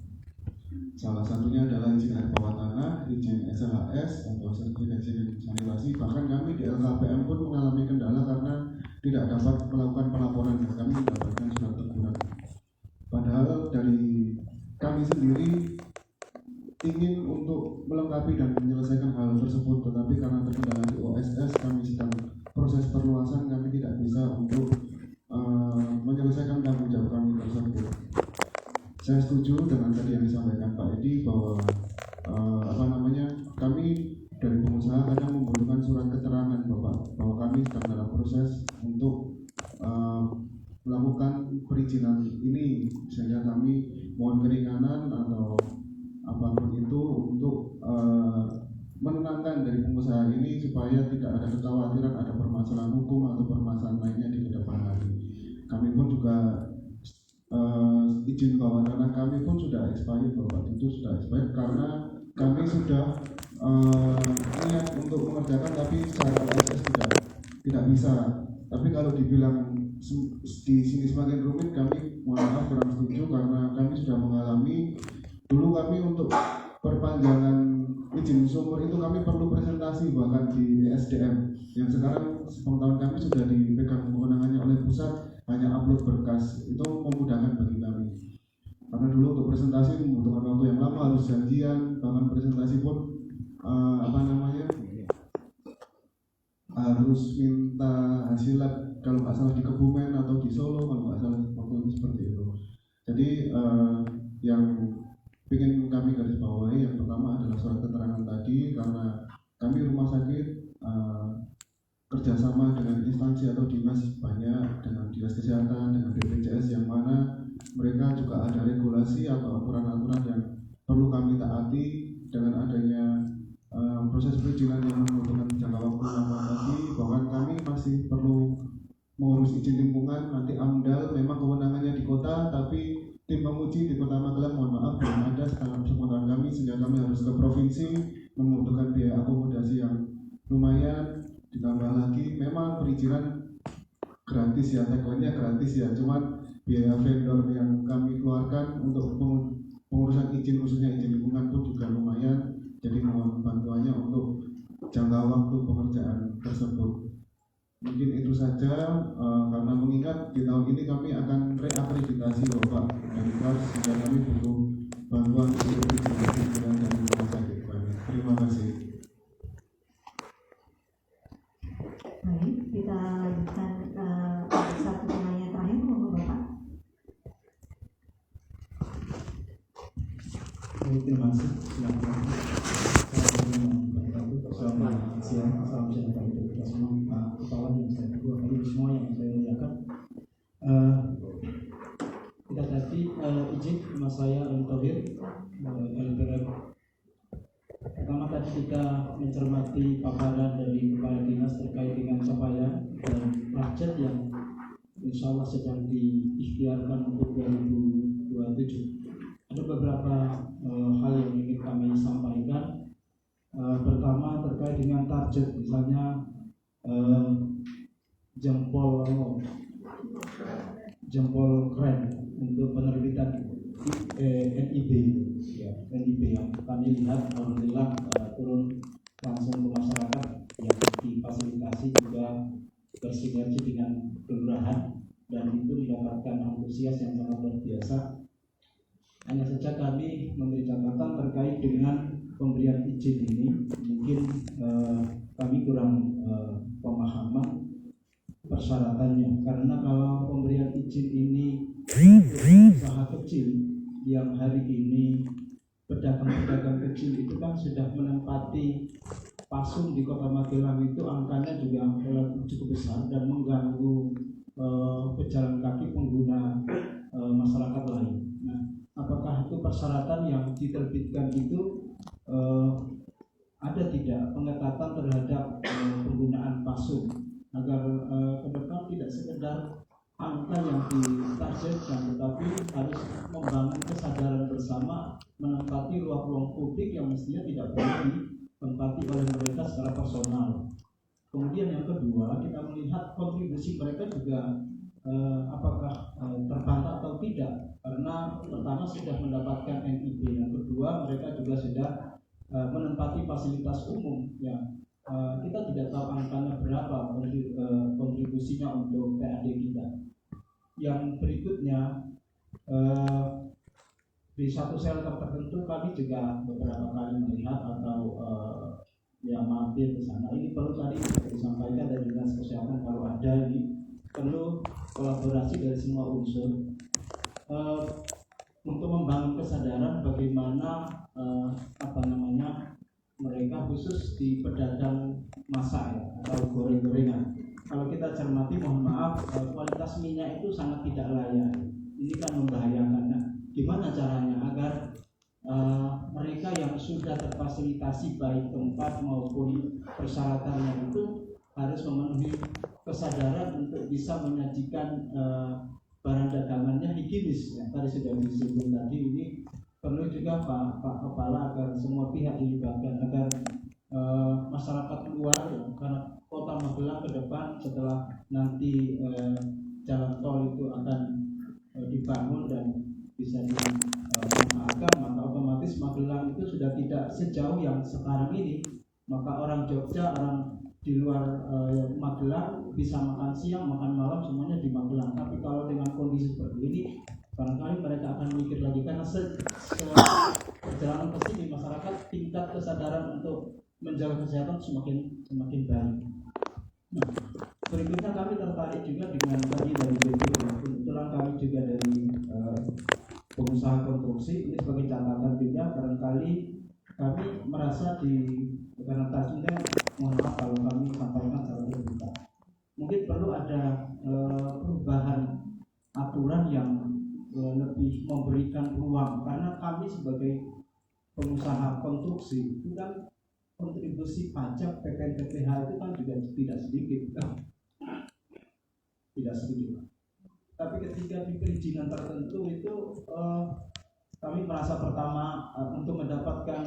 Salah satunya adalah izin air bawah tanah, izin SLHS atau sertifikasi sanitasi. Bahkan kami di LKPM pun mengalami kendala karena tidak dapat melakukan pelaporan dan kami mendapatkan surat teguran. Padahal dari kami sendiri ingin untuk melengkapi dan menyelesaikan hal tersebut, tetapi karena terkendala di OSS, kami sedang proses perluasan, kami tidak bisa untuk menyelesaikan tanggung jawab kami tersebut. Saya setuju dengan tadi yang disampaikan Pak Edi bahwa kami dari pengusaha kadang membutuhkan surat keterangan Bapak bahwa kami sedang dalam proses untuk melakukan perizinan ini, sehingga kami mohon keringanan atau apapun itu untuk menenangkan dari pengusaha ini supaya tidak ada kekhawatiran ada permasalahan hukum atau permasalahan lainnya di depan hari. Kami pun juga izin bawah tanah kami pun sudah expired, Bapak, itu sudah expired karena kami sudah niat untuk mengerjakan tapi secara proses tidak bisa. Tapi kalau dibilang di sini semakin rumit, kami mohon maaf kurang setuju karena kami sudah mengalami dulu kami untuk perpanjangan izin sumur itu kami perlu presentasi bahkan di ESDM yang sekarang sepengetahuan kami sudah dipegang kewenangannya oleh pusat, hanya upload berkas. Itu memudahkan bagi kami karena dulu untuk presentasi membutuhkan waktu yang lama, harus janjian, bahkan presentasi pun harus minta hasil lab kalau nggak salah di Kebumen atau di Solo kalau nggak salah waktu itu seperti itu. Jadi yang ingin kami garis bawahi yang pertama adalah surat keterangan tadi, karena kami rumah sakit kerjasama dengan instansi atau dinas banyak, dengan dinas kesehatan, dengan BPJS, yang mana mereka juga ada regulasi atau aturan-aturan yang perlu kami taati. Dengan adanya proses perizinan yang membutuhkan jangka waktu lama tadi, bahkan kami masih perlu mengurus izin lingkungan. Nanti AMDAL memang kewenangannya di kota, tapi tim penguji di Kota Magelang mohon maaf belum ada sekarang sepengetahuan kami, sehingga kami harus ke provinsi, membutuhkan biaya akomodasi yang lumayan. Ditambah lagi memang perizinan gratis ya, tagline-nya gratis ya, cuman biaya vendor yang kami keluarkan untuk pengurusan izin, khususnya izin lingkungan pun juga lumayan. Jadi mohon bantuannya untuk jangka waktu pengerjaan tersebut. Mungkin itu saja, karena mengingat di tahun ini kami akan reakreditasi Bapak dari KARS, sehingga kami butuh bantuan untuk perizinan dari rumah sakit kami. Terima kasih. Baik, kita lanjutkan satu penanya terakhir, mohon Bapak. Terima kasih. Selamat siang, salam sejahtera untuk kita semua. Kepala yang saya kedua kali semua yang saya muliakan. Kita tadi izin nama saya Al-Tawir LPR. Pertama tadi kita mencermati paparan dari kepala dinas terkait dengan capaian dan target yang insya Allah sedang diikhtiarkan untuk 2027. Ada beberapa hal yang ingin kami sampaikan. Pertama terkait dengan target, misalnya jempol keren untuk penerbitan NIB yang kami lihat alhamdulillah turun langsung ke masyarakat yang difasilitasi juga bersinergi dengan kelurahan, dan itu mendapatkan antusias yang sangat luar biasa. Hanya saja kami memberi catatan terkait dengan pemberian izin ini, mungkin kami kurang pemahaman persyaratannya, karena kalau pemberian izin ini usaha kecil yang hari ini pedagang-pedagang kecil itu kan sudah menempati pasung di Kota Magelang, itu angkanya juga relatif cukup besar dan mengganggu pejalan kaki pengguna masyarakat lain. Nah, apakah itu persyaratan yang diterbitkan itu ada tidak pengetatan terhadap penggunaan pasung agar ke depan tidak sekedar angka yang ditargetkan, tetapi harus membangun kesadaran bersama menempati ruang-ruang publik yang mestinya tidak boleh ditempati oleh mereka secara personal. Kemudian yang kedua, kita melihat kontribusi mereka juga apakah terbantah atau tidak, karena pertama sudah mendapatkan NIB, yang kedua mereka juga sudah menempati fasilitas umum ya. Kita tidak tahu angkanya berapa kontribusinya untuk PAD kita. Yang berikutnya, di satu shelter tertentu kami juga beberapa kali melihat atau mampir ke sana. Ini perlu tadi disampaikan dari dinas kesehatan, kalau ada ini perlu kolaborasi dari semua unsur untuk membangun kesadaran bagaimana mereka khusus di pedagang masak ya, atau goreng-gorengan. Kalau kita cermati, mohon maaf, kualitas minyak itu sangat tidak layak. Ini kan membahayakan. Nah, gimana caranya agar mereka yang sudah terfasilitasi baik tempat maupun persyaratannya itu harus memenuhi kesadaran untuk bisa menyajikan barang dagangannya higienis. Ya, tadi sudah disebut tadi, ini perlu juga Pak Kepala agar semua pihak dilibatkan agar masyarakat luar ya, karena Kota Magelang ke depan setelah nanti jalan tol itu akan dibangun dan bisa dimanfaatkan, maka otomatis Magelang itu sudah tidak sejauh yang sekarang ini. Maka orang Jogja, orang di luar Magelang bisa makan siang, makan malam semuanya di Magelang. Tapi kalau dengan kondisi seperti ini, barangkali mereka akan mikir lagi, karena perjalanan ke sini masyarakat tingkat kesadaran untuk menjaga kesehatan semakin baik. Nah, berikutnya kami tertarik juga dengan tadi dari BP, kebetulan kami juga dari pengusaha konstruksi. Ini sebagai catatan juga, barangkali kami merasa karena tadinya, mohon maaf kalau kami sampaikan secara terbuka, mungkin perlu ada perubahan aturan yang lebih memberikan ruang, karena kami sebagai pengusaha konstruksi itu kan kontribusi pajak PPN PPH itu kan juga tidak sedikit, Tapi ketika di perizinan tertentu itu kami merasa pertama untuk mendapatkan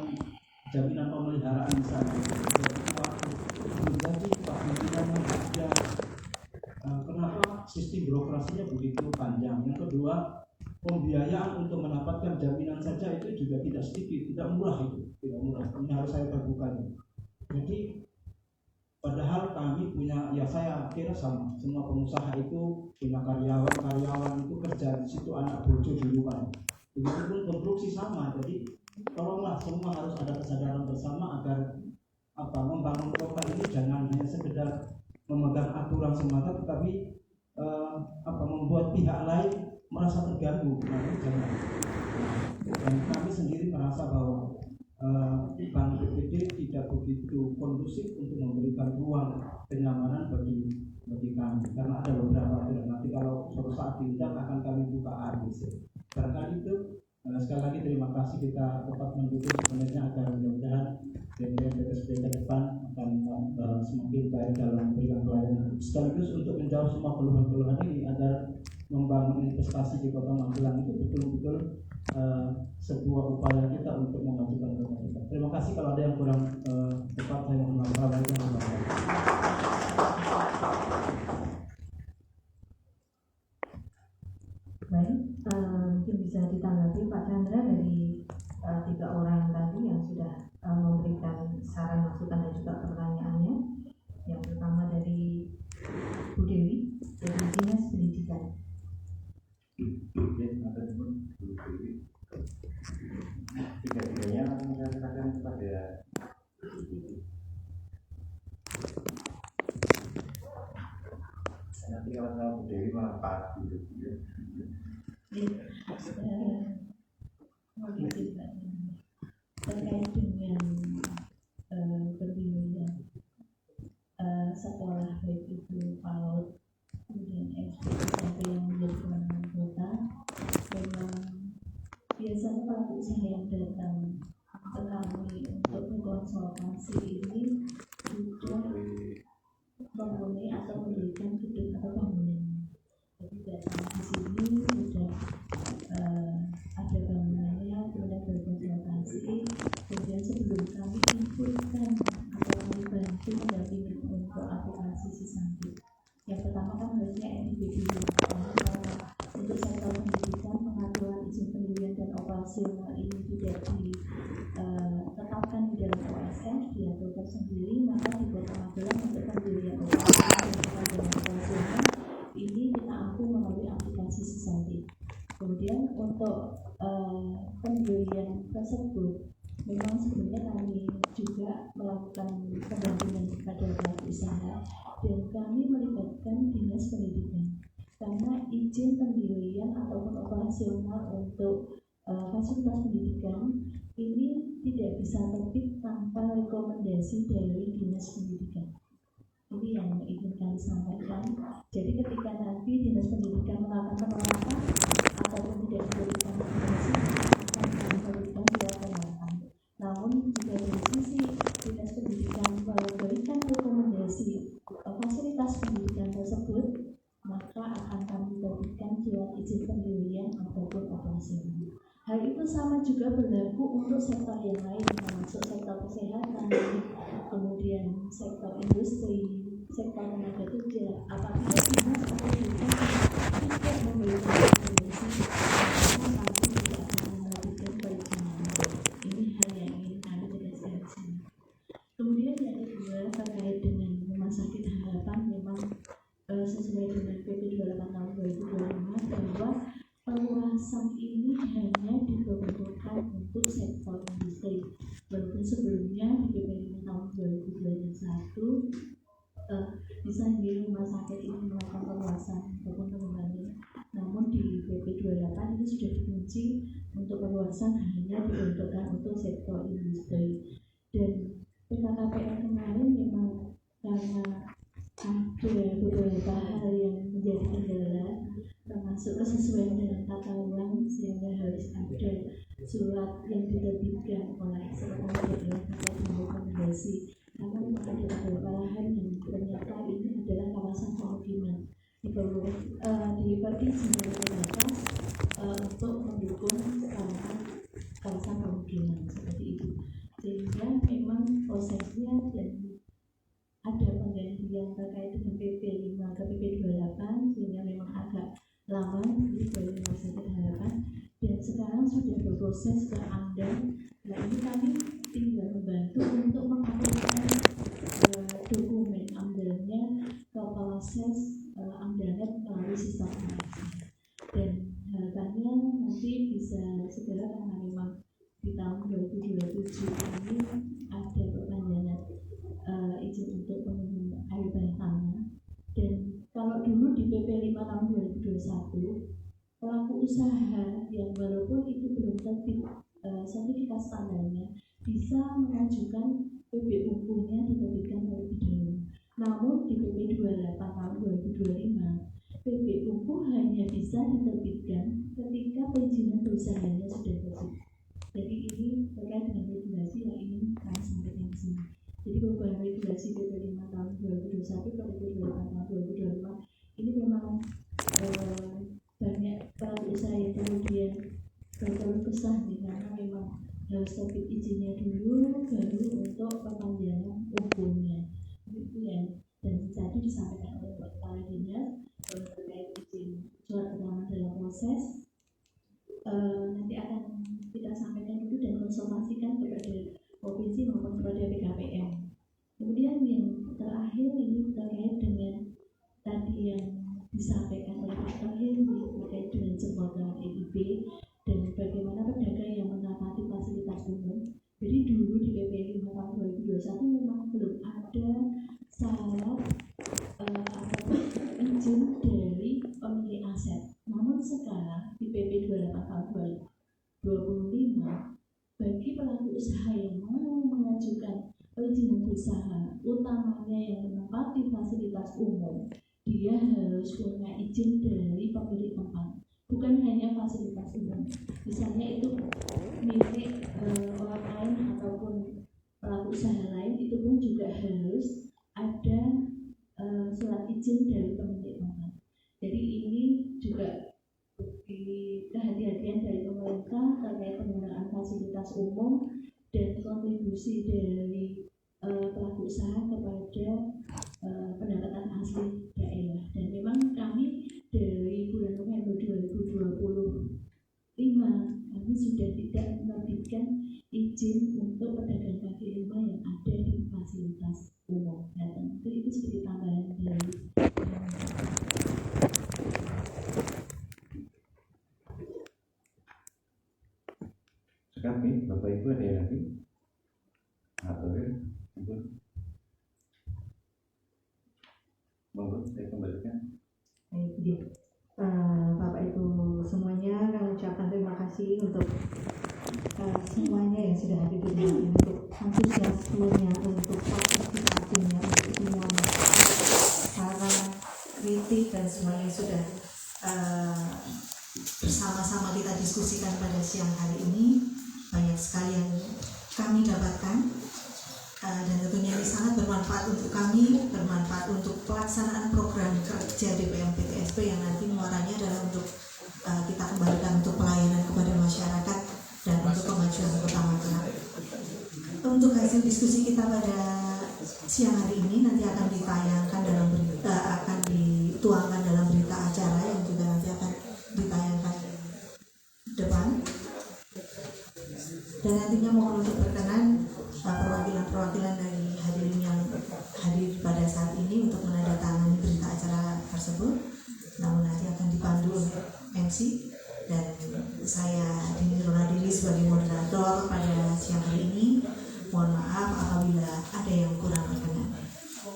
jaminan pemeliharaan misalnya, menjadi Pak Pimpinan yang ada, kenapa sistem birokrasinya begitu panjang. Yang kedua, pembiayaan untuk mendapatkan jaminan saja itu juga tidak sedikit, tidak murah. Ini harus saya terbuka. Jadi padahal kami punya, ya saya kira sama, semua pengusaha itu punya karyawan itu kerja di situ, anak bojo di rumah. Begitupun konstruksi sama. Jadi tolonglah semua harus ada kesadaran bersama agar membangun kota ini jangan hanya sekedar memegang aturan semata, tetapi membuat pihak lain merasa terganggu. Dan kami sendiri merasa bahwa Bank BPD tidak begitu kondusif untuk memberikan ruang kenyamanan bagi kami, karena ada beberapa aturan. Nanti kalau suatu saat diundang akan kami buka ABC. Barangkali itu. Sekali lagi terima kasih, kita dapat mendukung sebenarnya agar mudah-mudahan BPSP ke depan akan semakin baik dalam memberikan pelayanan, sekaligus untuk menjawab semua keluhan-keluhan ini agar membangun investasi di Kota Magelang itu betul-betul sebuah upaya kita untuk memajukan kota kita. Terima kasih, kalau ada yang kurang tepat saya mohon maaf. Baik, mungkin bisa ditanggapi Pak Chandra dari 3 orang tadi yang sudah memberikan saran, masukan dan juga pertanyaannya. Yang pertama dari Bu Dewi dari Dinas Pendidikan. Tiga-tiganya langsung saya serahkan kepada nanti kalau sama Bu Dewi malah pagi gitu. Terkait dengan pembiayaan sekolah baik itu PAUD kemudian SD sampai yang menjadi kewenangan kota, memang biasanya pelaku usaha yang datang ke kami untuk berkonsultasi ini sudah mempunyai atau mendirikan gedung atau bangunan. Jadi datang di sini sudah ada bangunannya, kemudian berkonsultasi, kemudian sebelum kami inputkan atau kami bantu mendampingi untuk aplikasi Sisanti. Yang pertama kan harusnya NIB dulu, karena untuk sektor pendidikan pengaturan izin pendirian dan operasional ini tidak ditetapkan di dalam OSN, diatur tersendiri, maka di Kota Magelang untuk pendirian operasional dan operasional ini kita ampuh melalui aplikasi Sisanti. Kemudian untuk pembelian tersebut memang sebenarnya kami juga melakukan pendampingan kepada pelaku usaha dan kami melibatkan Dinas Pendidikan, karena izin pendirian ataupun operasional untuk fasilitas pendidikan ini tidak bisa terbit tanpa rekomendasi dari Dinas Pendidikan. Ini yang ingin kami sampaikan. Jadi ketika nanti Dinas Pendidikan melakukan penolakan ataupun tidak diberikan rekomendasi, akan kami berikan dia penolakan. Namun jika dari sisi Dinas Pendidikan memberikan rekomendasi fasilitas pendidikan tersebut, maka akan kami terbitkan surat Hal itu sama juga berlaku untuk sektor yang lain, termasuk sektor kesehatan, kemudian sektor industri, sektor tenaga kerja. Apabila dinas atau dinas tidak memberikan rekomendasi, maka kami tidak akan menerbitkan perizinan. Ini hal yang ingin kami tegaskan di sini. Kemudian yang kedua terkait dengan Rumah Sakit Harapan, memang sesuai dengan PP 28 tahun 2025 bahwa penguasaan ini hanya diperuntukkan untuk sektor industri. Walaupun sebelumnya di PP 5 tahun 2021 bisa di rumah sakit ini melakukan penguasaan ataupun pengembangan, namun di PP 28 itu sudah dikunci untuk penguasaan hanya diperuntukkan untuk sektor industri. Dan PKKPN kemarin memang karena ada beberapa hal yang menjadi kendala, termasuk kesesuaian dengan tata ruang, sehingga harus ada surat yang diterbitkan oleh Sekretariat terkait dengan rekomendasi. Karena memang ada beberapa lahan yang ternyata ini adalah kawasan pemukiman dibagi sebagai terbatas untuk mendukung kawasan pemukiman seperti itu. Sehingga memang prosesnya dan ada penggantian terkait dengan PP 5 ke PP 28, sehingga memang agak lama dari Rumah Sakit Harapan, dan sekarang sudah berproses ke AMDAL. Nah, ini kami tinggal membantu untuk mengaplikasikan dokumen AMDAL-nya ke proses AMDAL-net melalui sistem informasi. Dan harapannya nanti bisa segera, karena memang di tahun 2027 ini ada perpanjangan izin untuk penggunaan air bawah tanah. Dan kalau dulu di PP 5 tahun 2021, pelaku usaha yang walaupun itu belum terbit sertifikat standarnya bisa mengajukan PBUK-nya diterbitkan terlebih dahulu. Namun di PP 28 tahun 2025, PBUK hanya bisa diterbitkan ketika perizinan berusahanya sudah terbit. Jadi ini terkait dengan regulasi yang ingin kami sampaikan di sini. Jadi perubahan regulasi PP 5 tahun 2021 ke PP 28 tahun 2025 ini memang banyak pelaku usaha yang kemudian berkeluh kesah, karena memang harus terbit izinnya dulu baru untuk perpanjangan umumnya. Itu yang dan tadi disampaikan oleh Kepala Dinas terkait izin surat keterangan dalam proses. Nanti akan kita sampaikan dulu dan konsultasikan kepada provinsi maupun kepada BKPM. Kemudian yang terakhir ini terkait dengan tadi yang disampaikan oleh Pak Henry terkait dengan jembatan EIB dan bagaimana pedagang yang menapati fasilitas umum. Jadi dulu di PP 5 tahun 2021 memang belum ada syarat izin dari pemilik aset. Namun sekarang di PP 28 tahun 2025 bagi pelaku usaha yang mau mengajukan perizinan usaha, utamanya yang menempati fasilitas umum, dia harus punya izin dari pemilik tempat. Bukan hanya fasilitas umum, misalnya itu milik orang lain ataupun pelaku usaha lain, itu pun juga harus ada surat izin dari pemilik tempat. Jadi ini juga kehati-hatian dari pemerintah terkait penggunaan fasilitas umum dan kontribusi dari pelaku usaha kepada pendapatan asli daerah. Dan memang kami dari bulan November 2025 kami sudah tidak menerbitkan izin untuk pedagang kaki lima yang ada di fasilitas umum. Dan tentu itu seperti tambahan dari Kami, Bapak Ibu ada yang lagi? Atau Ibu? Monggo, saya kembalikan. Baik, Bapak Ibu semuanya, kami ucapkan terima kasih untuk semuanya yang sudah hadir di sini, untuk antusiasmenya, untuk partisipasinya, untuk semuanya, cara kritik dan semuanya sudah bersama-sama kita diskusikan pada siang hari ini. Banyak sekali yang kami dapatkan dan tentunya ini sangat bermanfaat untuk kami, bermanfaat untuk pelaksanaan program kerja DPM PTSP yang nanti muaranya adalah untuk kita kembalikan untuk pelayanan kepada masyarakat hasil diskusi kita pada siang hari ini nanti akan ditayangkan dalam berita, akan dituangkan dalam berita acara yang juga nanti akan ditayangkan depan. Dan nantinya mohon untuk berkenan perwakilan-perwakilan dari hadirin yang hadir pada saat ini untuk menandatangani berita acara tersebut. Namun nanti akan dipandu oleh MC dan saya diri sebagai moderator pada siang hari ini. Mohon maaf apabila ada yang kurang berkenan.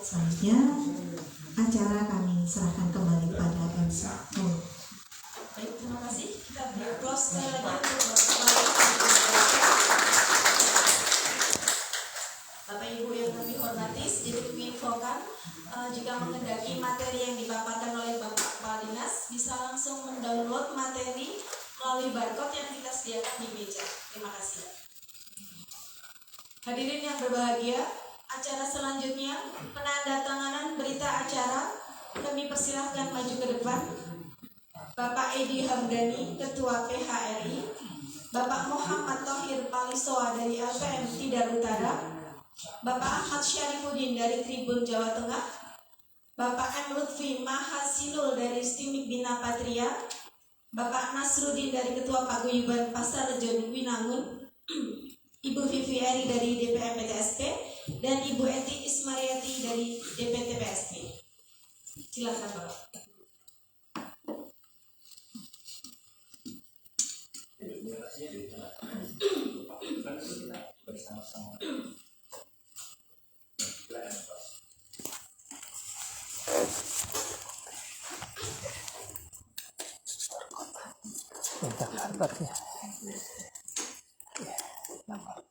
Selanjutnya acara kami serahkan kembali pada MC. Baik, terima kasih. Kita beri aplaus sekali lagi untuk Bapak Ibu yang kami hormati. Sedikit menginfokan, jika menghendaki materi yang dipaparkan oleh Bapak Kepala Dinas, bisa langsung mendownload materi melalui barcode yang kita sediakan di meja. Terima kasih. Hadirin yang berbahagia, acara selanjutnya penandatanganan berita acara. Kami persilahkan maju ke depan. Bapak Edi Hamdani, Ketua PHRI, Bapak Muhammad Thohir Palisoa dari LPM Tidar Utara, Bapak Ahmad Syarifuddin dari Tribun Jawa Tengah, Bapak M. Lutfi Mahasinul dari Stimik Bina Patria, Bapak Nasruddin dari Ketua Paguyuban Pasar Rejo Winangun, Ibu Vivi Eri dari DPM PTSP, dan Ibu Eti Ismariati dari DPT PSP. Silakan Bapak. Untuk